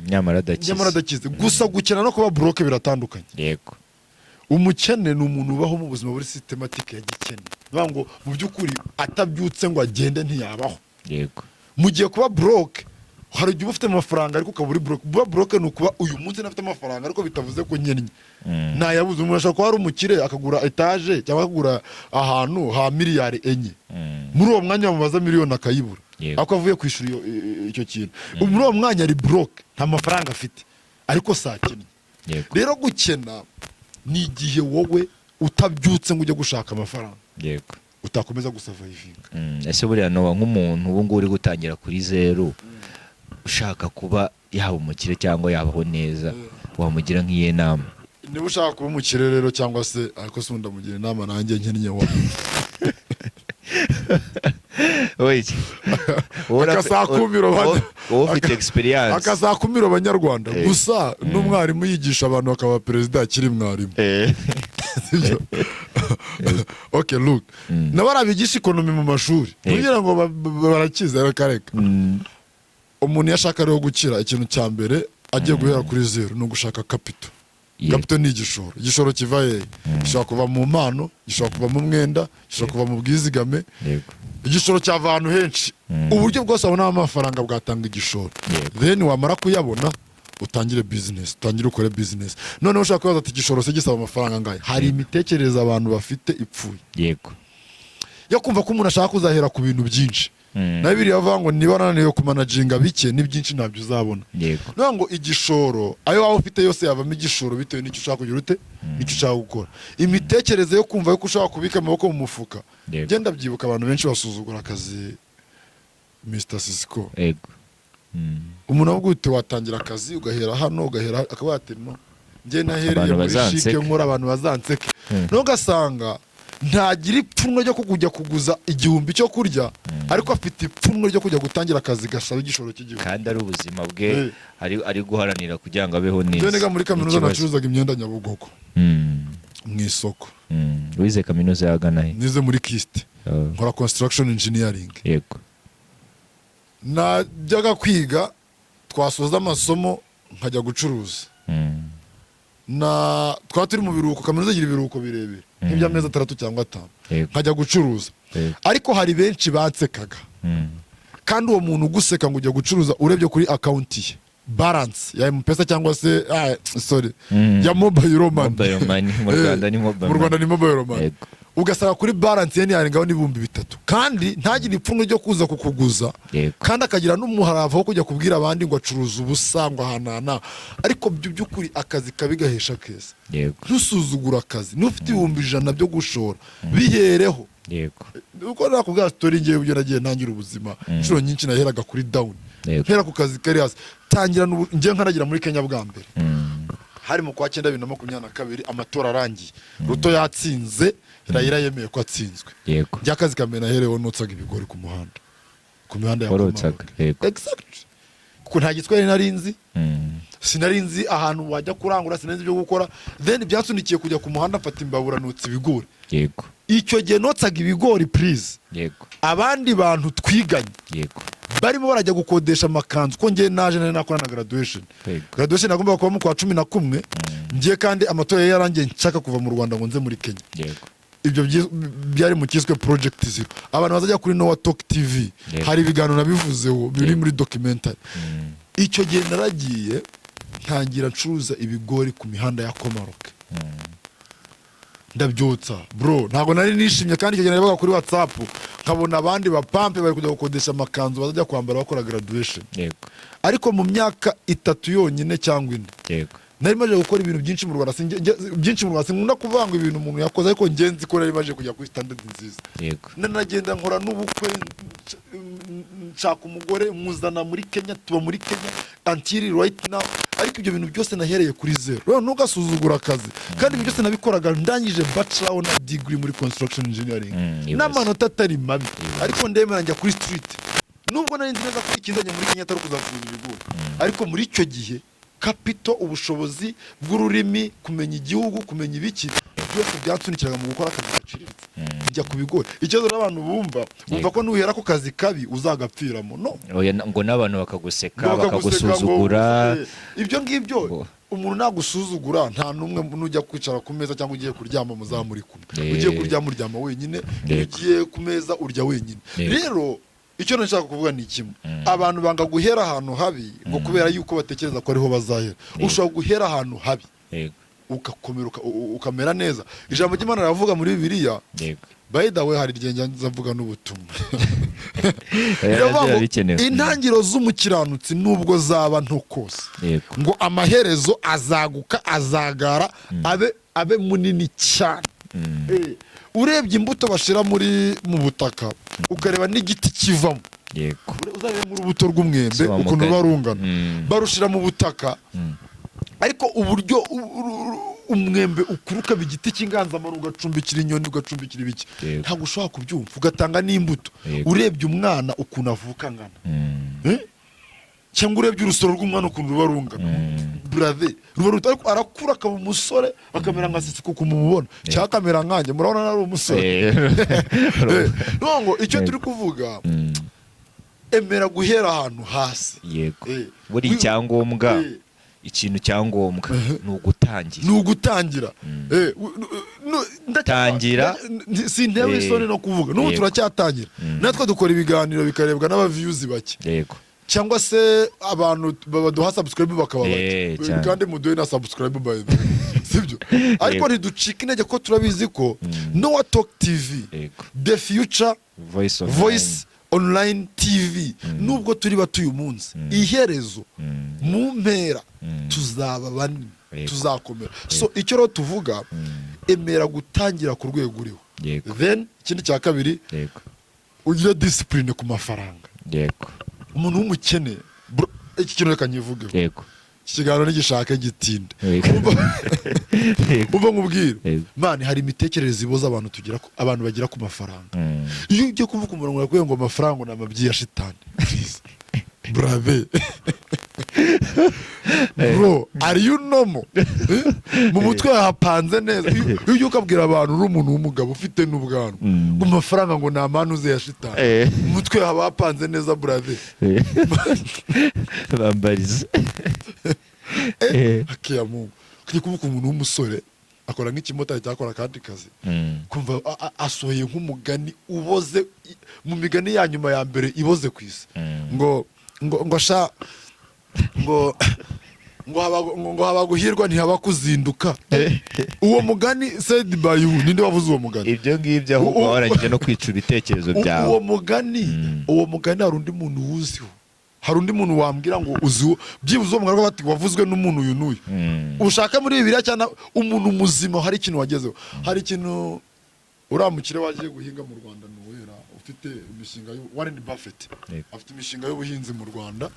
nyamara adakize gusa gukena no kuba broke biratandukanye. Yego umukene ni umuntu ubaho mu buzima buri systematic ya gikene bivuga ngo mu by'ukuri atabyutse ngo agende ntiyabaho. Yego mu gihe kuba broke hari igihe ufite amafaranga ariko ukaba uri broke. Kuba broke ni ukuba uyu munsi nafite amafaranga ariko bitavuze ko nyennye ntayabuze. Umuntu ashobora kuba ari umukire akagura etage cyangwa akagura ahantu ha miliyari 4 muri uwo mwanya bamubaza miliyoni akayibura ako avuye kwishura icyo kintu. Muri uwo mwanya ari broke nta mafaranga afite ariko sakennye. Rero gukena ni igihe wowe utabyutse ngo ujye gushaka amafaranga. Yego utakomeza gusavayivinga. Ese buriya Nowa nk'umuntu ubu ngubu uri gutangira kuri zero ushaka kuba yaba umukire cyangwa yabaho neza wamugira nk'iye nama? Niba ushaka kuba umukire rero cyangwa se ariko se ndamugira inama nanjye nkennye wa ufite experience akazakumira abanyarwanda gusa n'umwarimu yigisha abantu akaba perezida akiri mwarimu. Okay, look nabarabigisha economy mu mashuri kugira ngo barakiza rakareka. Umuntu yashaka rero gukira ikintu cya mbere agiye guhera kuri zero no gushaka capital. Capital ni igishoro. Igishoro kiva he? Gishobora kuva mu mpano, gishobora kuva mu mwenda, gishobora kuva mu bwizigame. Igishoro cyava ahantu henshi. Uburyo bwose abona amafaranga bwatanga igishoro. Then wamara kuyabona utangire business, utangire ukore business. None ushaka kubaza ati igishoro se gisaba amafaranga ngahe? Hari imitekerereza abantu bafite ipfuye. Yego. Yo kumva ko umuntu ashaka kuzahera ku bintu byinshi. Na Bibiliya bavuga ngo niba nananiwe kumanaginga bike ni byinshi ntabyo uzabona. Yego. None ngo igishoro ayo waba ufite yose yavamo igishoro bitewe n'icyo ushaka kugira ute n'icyo ushaka gukora. Imitekerereze yo kumva yuko ushaka kubika amaboko mu mufuka. Genda byibuka abantu benshi basuzugura akazi Mr. Sisco. Yego. Umuntu avuga ute watangira akazi ugahera hano ugahera akaba ati no nge nahereye muri shike nkora abantu bazanseke. No gasanga ntagira ipfunwe ryo kujya kuguza 1,000 cyo kurya ariko afite ipfunwe ryo kujya gutangira akazi gasaba igishoro cy'igihugu kandi ari ubuzima bwe ari guharanira kugira ngo abeho neza. Nega muri kaminuza nacuruzaga imyenda Nyabugogo mu isoko. Wize kaminuza yagana he? Nize muri KIST nkora construction engineering. Yego. Najyaga kwiga twasoza amasomo nkajya gucuruza. Twaba turi mu biruhuko kaminuza igira ibiruhuko birebire nk'iby'amezi 3 cyangwa 5 nkajya gucuruza. Ariko hari benshi bansekaga kandi uwo muntu uguseka ngo ujya gucuruza urebye kuri account ye balance ya M-Pesa cyangwa se ya mobile money mu Rwanda ni mobile money ugasanga kuri balance ye yarengaho n'3,000 kandi ntagire ipfunwe ryo kuza kukuguza kandi akagira n'umuharava wo kujya kubwira abandi ngo acuruza ubusangwa hanana ariko by'ukuri akazi kabigahesha keza. Ntusuzugura akazi n'ufite 100 byo gushora bihereho. Uko nakubwira story ngiye ubyo nagiye ntangira ubuzima inshuro nyinshi naheraga kuri down hera ku kazi kari hasi tangira ngiye nkanagira muri Kenya bwa mbere hari mu kwa 9 2022 amatora arangiye Ruto yatsinze Raila yemeye ko atsinzwe. Byakazi kamena hereho notsaga ibigori ku muhanda ku mihanda ya Komoroka. Exactly kuko nta gitwari narinzi sinarinzi ahantu wajya kurangura sinarinzi byo gukora then byasunikiye kujya ku muhanda mfata imbabura notsa ibigori. Icyo gihe notsaga ibigori please. Abandi bantu twiganye barimo barajya gukodesha amakanzu ko ngiye naje nakora na graduation. Graduation nagomba kuba mu kwa 11 ngiye kandi amatora yarangiye nshaka kuva mu Rwanda ngo nze muri Kenya. Ibyo byari mu kiswe project 0 abantu bazajya kuri Nowa Talk TV hari ibiganiro nabivuzeho biri muri documentary. Icyo gihe naragiye ntangira ncuruza ibigori ku mihanda ya Komoroka. Ndabyotsa bro ntago nari nishimye kandi icyo gihe nabaga kuri WhatsApp nkabona abandi bapampe bari kujya gukodesha amakanzu bazajya kwambara bakora graduation. Ariko mu myaka 3 yonyine cyangwa 4 nari maje gukora ibintu byinshi mu Rwanda byinshi mu Rwanda nkunda kuvuga ngo ibintu umuntu yakoze ariko ngenzi ko nari maje kujya kuri standard nziza. Nagenda nkora n'ubukwe nshaka umugore muzana muri Kenya tuba muri Kenya until right now ariko ibyo bintu byose nahereye kuri zero. Rero ntugasuzugura akazi kandi ibyo byose nabikoraga ndangije bachelor honor degree muri construction engineering n'amanota atari mabi ariko ndemera njya kuri street nubwo nari nzi neza ko ikizanye muri Kenya atari kuzafuza ibigori ariko muri icyo gihe kapito ubushobozi bw'ururimi kumenya igihugu kumenya ibiki byose byatsunikiraga mu gukora akazi gaciriritse bijya kubigoye ikibazo n'abantu bumva ko nuhera ku kazi kabi uzagapfiramo no ngo n'abantu bakaguseka bakagusuzugura ibyo ngibyo umuntu nagusuzugura nta numwe nujya kwicara ku meza cyangwa ugiye kuryama muzamuri kumwe ugiye kuryama uryama wenyine ugiye ku meza urya wenyine rero icyo nashaka kuvuga ni kimwe abantu banga guhera ahantu habi ngo kubera yuko batekereza ko ariho bazahera ushobora guhera ahantu habi ugakomera ukamera neza ijambo ry'Imana riravuga muri Bibiliya by the way hari ryenge nzavuga n'ubutumwa intangiro z'umukiranutsi nubwo zaba nto kose ngo amaherezo azaguka azagara abe munini cyane urebye imbuto bashira mu butaka ukareba n'igiti kivamo uzarebe mu rubuto rw'umwembe ukuntu barungana barushira mu butaka ariko uburyo umwembe ukuruka bigiti cy'inganzamarumbo ugacumbikira inyoni ugacumbikira ibiki ntabwo ushobora kubyumva ugatanga n'imbuto urebye umwana ukuntu avuka angana cyangwa urebye urusoro rw'umwana ukuntu ruba rungana brother ariko arakura akaba umusore akamera nka sisi kuko mumubona cyangwa akamera nkanjye murabona ari umusore ngo icyo turi kuvuga emera guhera ahantu hasi buri icyangombwa ikintu cyangombwa ni ugutangira tangira sintewe isoni no kuvuga n'ubu turacyatangira natwe dukora ibiganiro bikarebwa n'abavyuzi bake cyangwa se abantu baduha subscribe bakaba bake kandi muduhe na subscribe by the way sibyo ariko ntiducika intege ko turabizi ko Noah Talk TV the future voice online TV nubwo turi batuye umunsi iherezo mu mpera tuzaba banini tuzakomera so icyo rero tuvuga emera gutangira ku rwego uriho then ikindi cya kabiri ugira discipline ku mafaranga umuntu w'umukene iki kintu reka nyivuge ikiganiro n'igishaka gitinde umva nkubwire mani hari imitekerereze iboza abantu bagira ku mafaranga iyo ugiye kuvuga umurongo yakubwiye ngo amafaranga ni amabyi ya shitani brave bro are you normal mu mutwe hapanze neza iyo ugiye ukabwira abantu uri umuntu w'umugabo ufite n'ubwanwa ngo amafaranga ngo ni amanuze ya shitani mu mutwe haba hapanze neza brave bambarize hakiya Mungu kuri kuvuga umuntu w'umusore akora nk'ikimotari cyakora kandi kazi kumva asohoye nk'umugani uboze mu migani ya nyuma ya mbere iboze ku isi ngo haba guhirwa ntihaba kuzinduka uwo mugani said by you ninde wavuze uwo mugani ibyo ngibyo ahubwo warangije no kwica ibitekerezo byawe uwo mugani hari undi muntu wuziho hari undi muntu wambwira ngo uziho byibuze uwo mugani bati wavuzwe n'umuntu uyu n'uyu ushaka muri Bibiliya cyane umuntu muzima hari ikintu wagezeho hari ikintu uramukire wagiye guhinga mu Rwanda n'uwera ufite imishinga Warren Buffett afite imishinga y'ubuhinzi mu Rwanda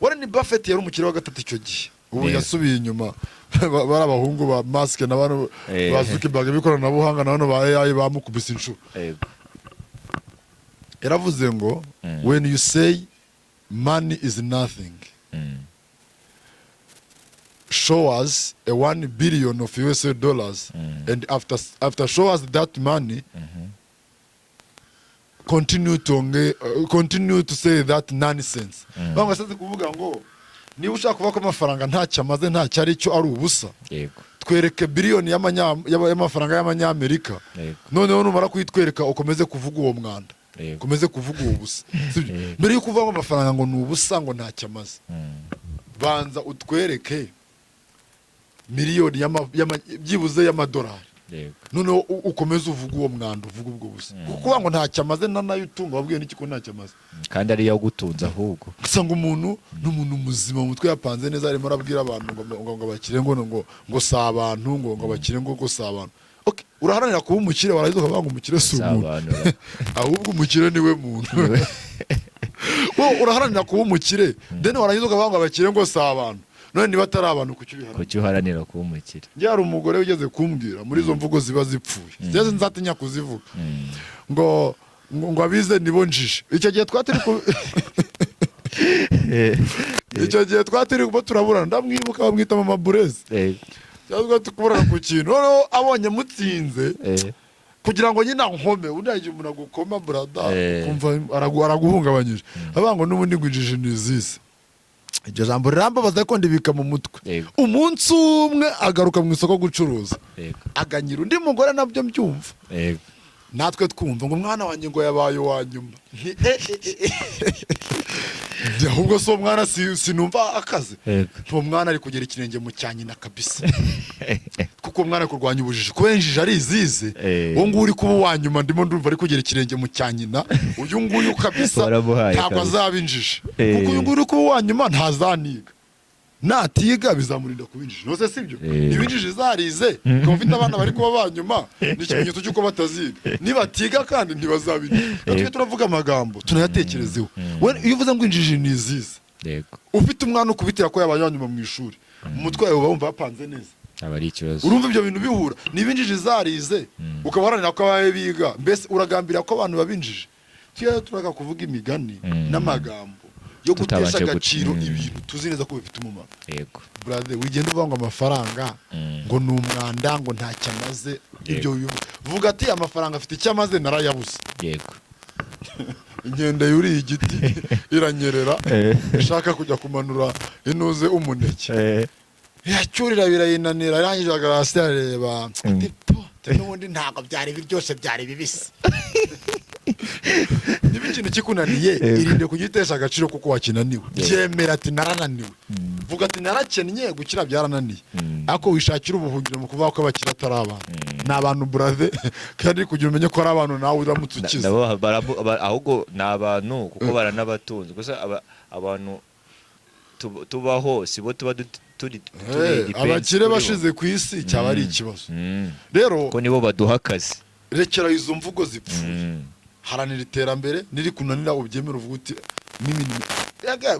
Warren Buffett yari umukire wa gatatu icyo gihe ubu yasubiye inyuma bari abahungu ba Musk n'abantu ba Zuckerberg b'ikoranabuhanga n'abantu ba AI bamukubise inshuro yaravuze ngo when you say money is nothing show us a 1 billion of US dollars and after show us that money continue to say that nonsense banga saze kuvuga ngo niba ushaka kuvuga ko amafaranga ntacyo amaze ntacyo ari cyo ari ubusa twereke billion y'amafaranga y'amanyamerika noneho numara kwitwereka ukomeze kuvuga uwo mwanda ukomeze kuvuga uwo busa mbere yo kuvuga ngo amafaranga ngo ni ubusa ngo ntacyo amaze banza utwereke miliyoni byibuze y'amadolari noneho ukomeze uvuga uwo mwanda uvuga ubwo busa kuko ngo ntacyo amaze nayo utunga wabwiye n'iki ko ntacyo amaze kandi ari yagutunza ahubwo gusa ngo umuntu n'umuntu muzima mu mutwe yapanze neza arimo arabwira abantu ngo bakire ngo si abantu ngo bakire ngo si abantu okay uraharanira kuba umukire waragize ukavuga ngo umukire si umuntu ahubwo umukire niwe muntu uraharanira kuba umukire then waragize ukavuga ngo abakire ngo si abantu none niba atari abantu kuki uharanira kuba umukire byari umugore ugeze kumbwira muri izo mvugo ziba zipfuye zeze nzatinya kuzivuga ngo abize nibo njije icyo gihe twatiri icyo gihe twatiri kuba turaburana ndamwibuka bamwita mama Burezi cyangwa tukuburana ku kintu noneho abonye mutsinze kugira ngo nyina nkome undi yagiye umuntu agukoma brada kumva araguhungabanyije abango n'ubundi ngwijije nizise iryo jambo rirambabaza ko ndibika mu mutwe umunsi umwe agaruka mu isoko gucuruza aganyira undi mugore nabyo mbyumva natwe twumva ngo umwana wanjye ngo yabaye wa nyuma ahubwo so mwana sinumva akaze uwo mwana ari kugera ikirenge mu cyanyina kabisa kuko mwana kurwanya ubujiji kubenjije ari izize uwo nguyu uri kuba wa nyuma ndimo ndumva ari kugera ikirenge mu cyanyina uyu nguyu kabisa ntabwo azabinjije kuko uyu nguyu uri kuba wa nyuma ntazaniga natiga bizamurinda kubinjije nose sibyo ibinjije zarize ko mfite abana bari kuba banyuma n'ikimenyetso cyuko bataziga nibatiga kandi ntibazabinjije natwe turavuga amagambo tunayatekerezeho iyo uvuze ngo injiji nizize ufite umwana ukubitira ko yabaye wanyuma mu ishuri umutwe wawe uba wumva wapanze neza abari ikibazo urumva ibyo bintu bihura nibinjije zarize ukabaranira ko abaye biga mbese uragambira ko abantu babinjije tuya turaga kuvuga imigani n'amagambo yo gutesha agaciro ibintu tuzi neza ko bifite umumaro yego brother wigenda uvuga ngo amafaranga ngo ni umwanda ngo nta cyamaze ibyo vuga ati amafaranga afite icyamaze narayabuze yego ingenda yuri igiti iranyerera ishaka kujya kumanura inuze umuneke yacyurira birayinanira arangije agarasi areba n'ubundi ntabwo byari byose byari bibisi niba ikintu kikunaniye irinde kugitesha agaciro kuko wakinaniwe byemera ati narananiwe vuga ati narakennye gukira byarananiye ariko wishakira ubuhungiro mu kuvuga ko abakira atari abantu ni abantu brother kandi kugira umenye ko ari abantu nawe uramutse ukize ahubwo ni abantu kuko baranabatunze gusa abantu tubaho sibo tuba turi abakire bashize ku isi cyaba ari ikibazo rero ko nibo baduha akazi rekera izo mvugo zipfuye haranira iterambere niri kunanira ubyemera uvuga uti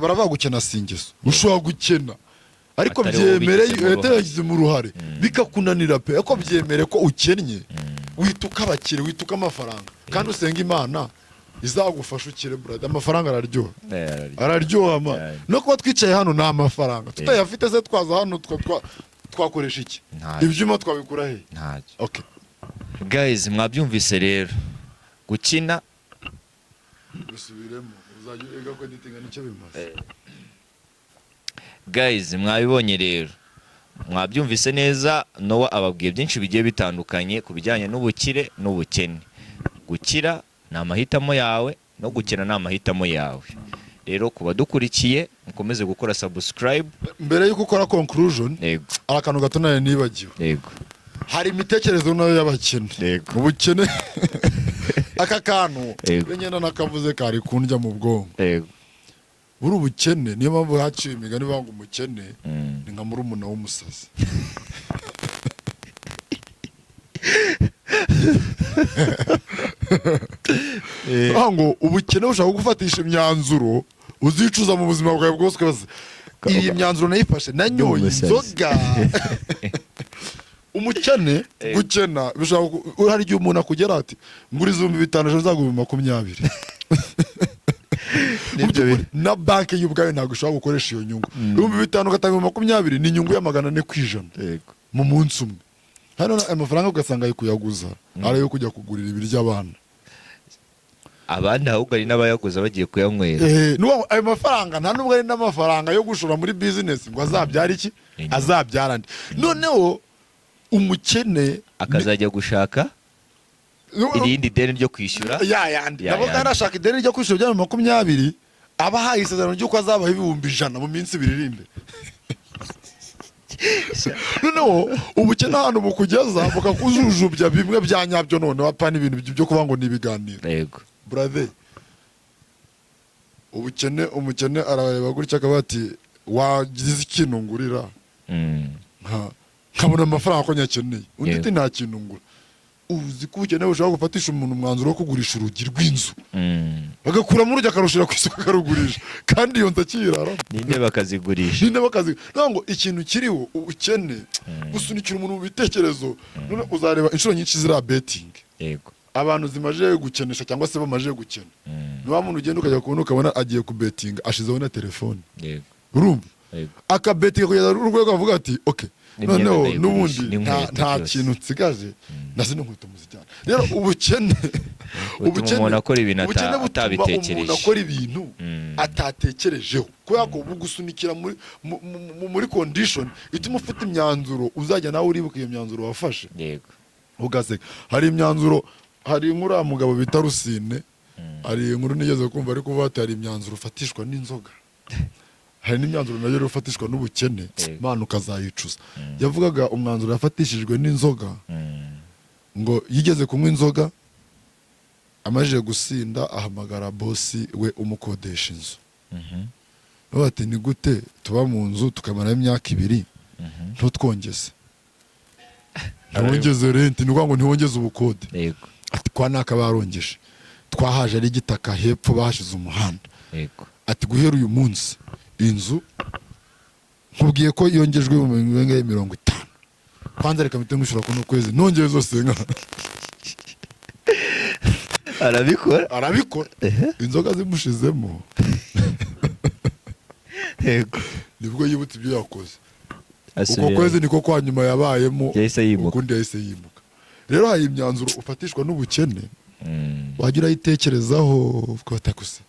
baravuga gukena singeso ushobora gukena ariko byemereye yategize mu ruhare bikakunanira pe ariko byemere ko ukennye wituka abakire wituka amafaranga kandi usenga Imana izagufasha ukire brother amafaranga araryoha no kuba twicaye hano na amafaranga tutayafite se twaza hano twakoresha iki ibyuma twabikura he okay guys mwabyumvise rero gukina usubiremo uzajya ko editinga nicyo bimaze guys mwabibonye rero mwabyumvise neza Noah ababwiye byinshi bigiye bitandukanye ku bijyanye n'ubukire n'ubukene gukira ni amahitamo yawe no gukina ni amahitamo yawe rero kuba dukurikiye mukomeze gukora subscribe mbere yuko ukora conclusion arakantu gato nayo nibagiwe yego hari imitekerezo nayo y'abakene ubukene aka kantu nyenda nakavuze kari kundya mu bwonko buri ubukene niyo mpamvu haciye imigani banga umukene ni nka murumuna w'umusazi ngo ubukene bushaka gufatisha imyanzuro uzicuza mu buzima bwawe bwose iyi myanzuro nayifashe nanyoye inzoga umukene gukena bishaka hari igihe umuntu akugera ati ngura 5,000 ejo nzaguha 20 na banki y'ubwayo ntabwo ushobora gukoresha iyo nyungu 5,000 ugatanga 20 ni inyungu ya 400 kwijana mu munsi umwe hano amafaranga ugasanga ari kuyaguza ari yo kujya kugurira ibiryo abana abandi ahubwo ari n'abayaguza bagiye kuyanywera ayo mafaranga nta nubwo ari n'amafaranga yo gushora muri business ngo azabyara iki azabyara andi noneho umukene akazajya gushaka irindi deni ryo kwishyura nabo arashaka ideni ryo kwishyura bya 20 aba haye isezerano ry'uko azabaho 100,000 mu minsi 2 iri imbere noneho ubukene hano bukugeza bukakujujubya bimwe bya nyabyo none wapana ibintu byo kuvuga ngo ni ibiganiro yego brother umukene arareba gutya akaba ati wagize ikintu ngurira nkabona amafaranga ko nyakeneye undi ati nta kintu ngura uzi ko ubukene bushobora gufatisha umuntu umwanzuro wo kugurisha urugi rw'inzu bagakuramo urugi akarushira ku isoko akarugurisha kandi iyo nzu akiyiraramo n'intebe bakazigurisha ngo ikintu kiriho ubukene gusunikira umuntu mu bitekerezo none uzareba inshuro nyinshi zira betting yego abantu zimaje gukenesha cyangwa se bamaje gukena ni wa muntu ugenda ukajya kubona ukabona agiye ku betting ashizeho na telefone urumva akabetinga kugeza urwego avuga ati okay noneho n'ubundi nta kintu nsigaje nasi n'inkweto muzijyana. Rero ubukene umuntu akora ibintu atabitekereje, umuntu akora ibintu atatekerejeho kubera ko bugusunikira muri condition ituma ufite imyanzuro uzajya nawe uribuka iyo myanzuro wafashe. Yego ugaseka hari imyanzuro, hari inkuru mugabo bita Rusine, hari inkuru nigeze kumva ariko bati hari imyanzuro ufatishwa n'inzoga, hari n'imyanzuro nayo ufatishwa n'ubukene mana ukazayicuza. Yavugaga umwanzuro yafatishijwe n'inzoga ngo yigeze kunywa inzoga amajije gusinda ahamagara bosi we umukodesha inzu. Bati ni gute tuba mu nzu tukamara imyaka 2 ntutwongeze, ntiwongeze renti, ni ngo ntiwongeze ubukode. Yego ati kwa naka barongeje twahaje ari gitaka hepfo bahashize umuhanda. Yego ati guhera uyu munsi inzu nkubwiye ko yongejwe mu 50 kwanza reka mpite ngushura ko no kwezi nongeye zose nka arabikora inzoga zimushizemo. Yego nibwo yibutse ibyo yakoze uko kwezi niko kwa nyuma yabayemo ukundi yahise yimuka. Rero hari imyanzuro ufatishwa n'ubukene wagira yitekerezaho ukatakuse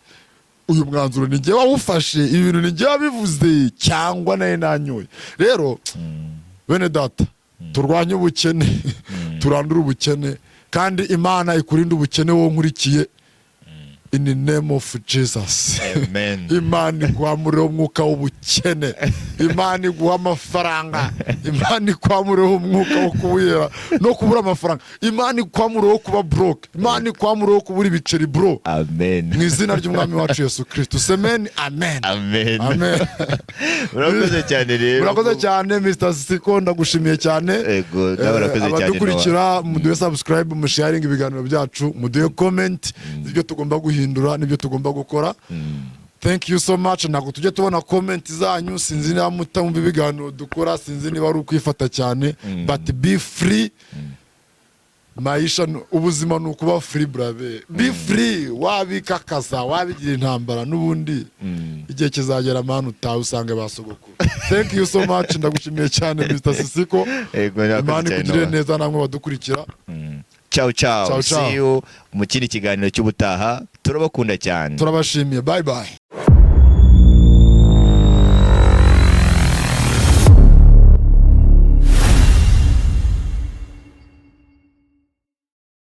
uyu mwanzuro ni ngewe wawufashe, ibintu ni ngewe wabivuze cyangwa naye nanyoye. Rero bene data turwanye ubukene turandura ubukene kandi Imana ikurinda ubukene wo nkurikiye in the name of Jesus. Amen. Imana iguhamure umwuka w'ubukene, Imana iguha amafaranga, Imana iguhamure umwuka wo kubura no kubura amafaranga, Imana iguhamure wo kuba broke, Imana iguhamure wo kubura ibiceri bro. Amen. Mu izina ry'umwami wacu Yesu Kristo. Amen. Amen. Amen. Amen. Murakoze cyane rero. Murakoze cyane Mr. Siko, ndagushimiye cyane. Yego murakoze cyane. Abadukurikira muduhe subscribe, mu sharing ibiganiro byacu, muduhe comment ibyo tugomba guhindura nibyo tugomba gukora. Thank you so much. Ntabwo tujye tubona comment zanyu, sinzi niba mutamva ibiganiro dukora, sinzi niba ari ukwifata cyane, but be free. Maisha ubuzima nukuba free brave, be free. Wabikakaza wabigira intambara n'ubundi igihe kizagera manu utawe usange basogokuru. Thank you so much. Ndagushimiye cyane Mr. Sisiko. Imana ikugirire neza namwe badukurikira. Ciao ciao. See you mu kindi kiganiro cy'ubutaha. Turabakunda cyane. Turabashimiye. Bye bye.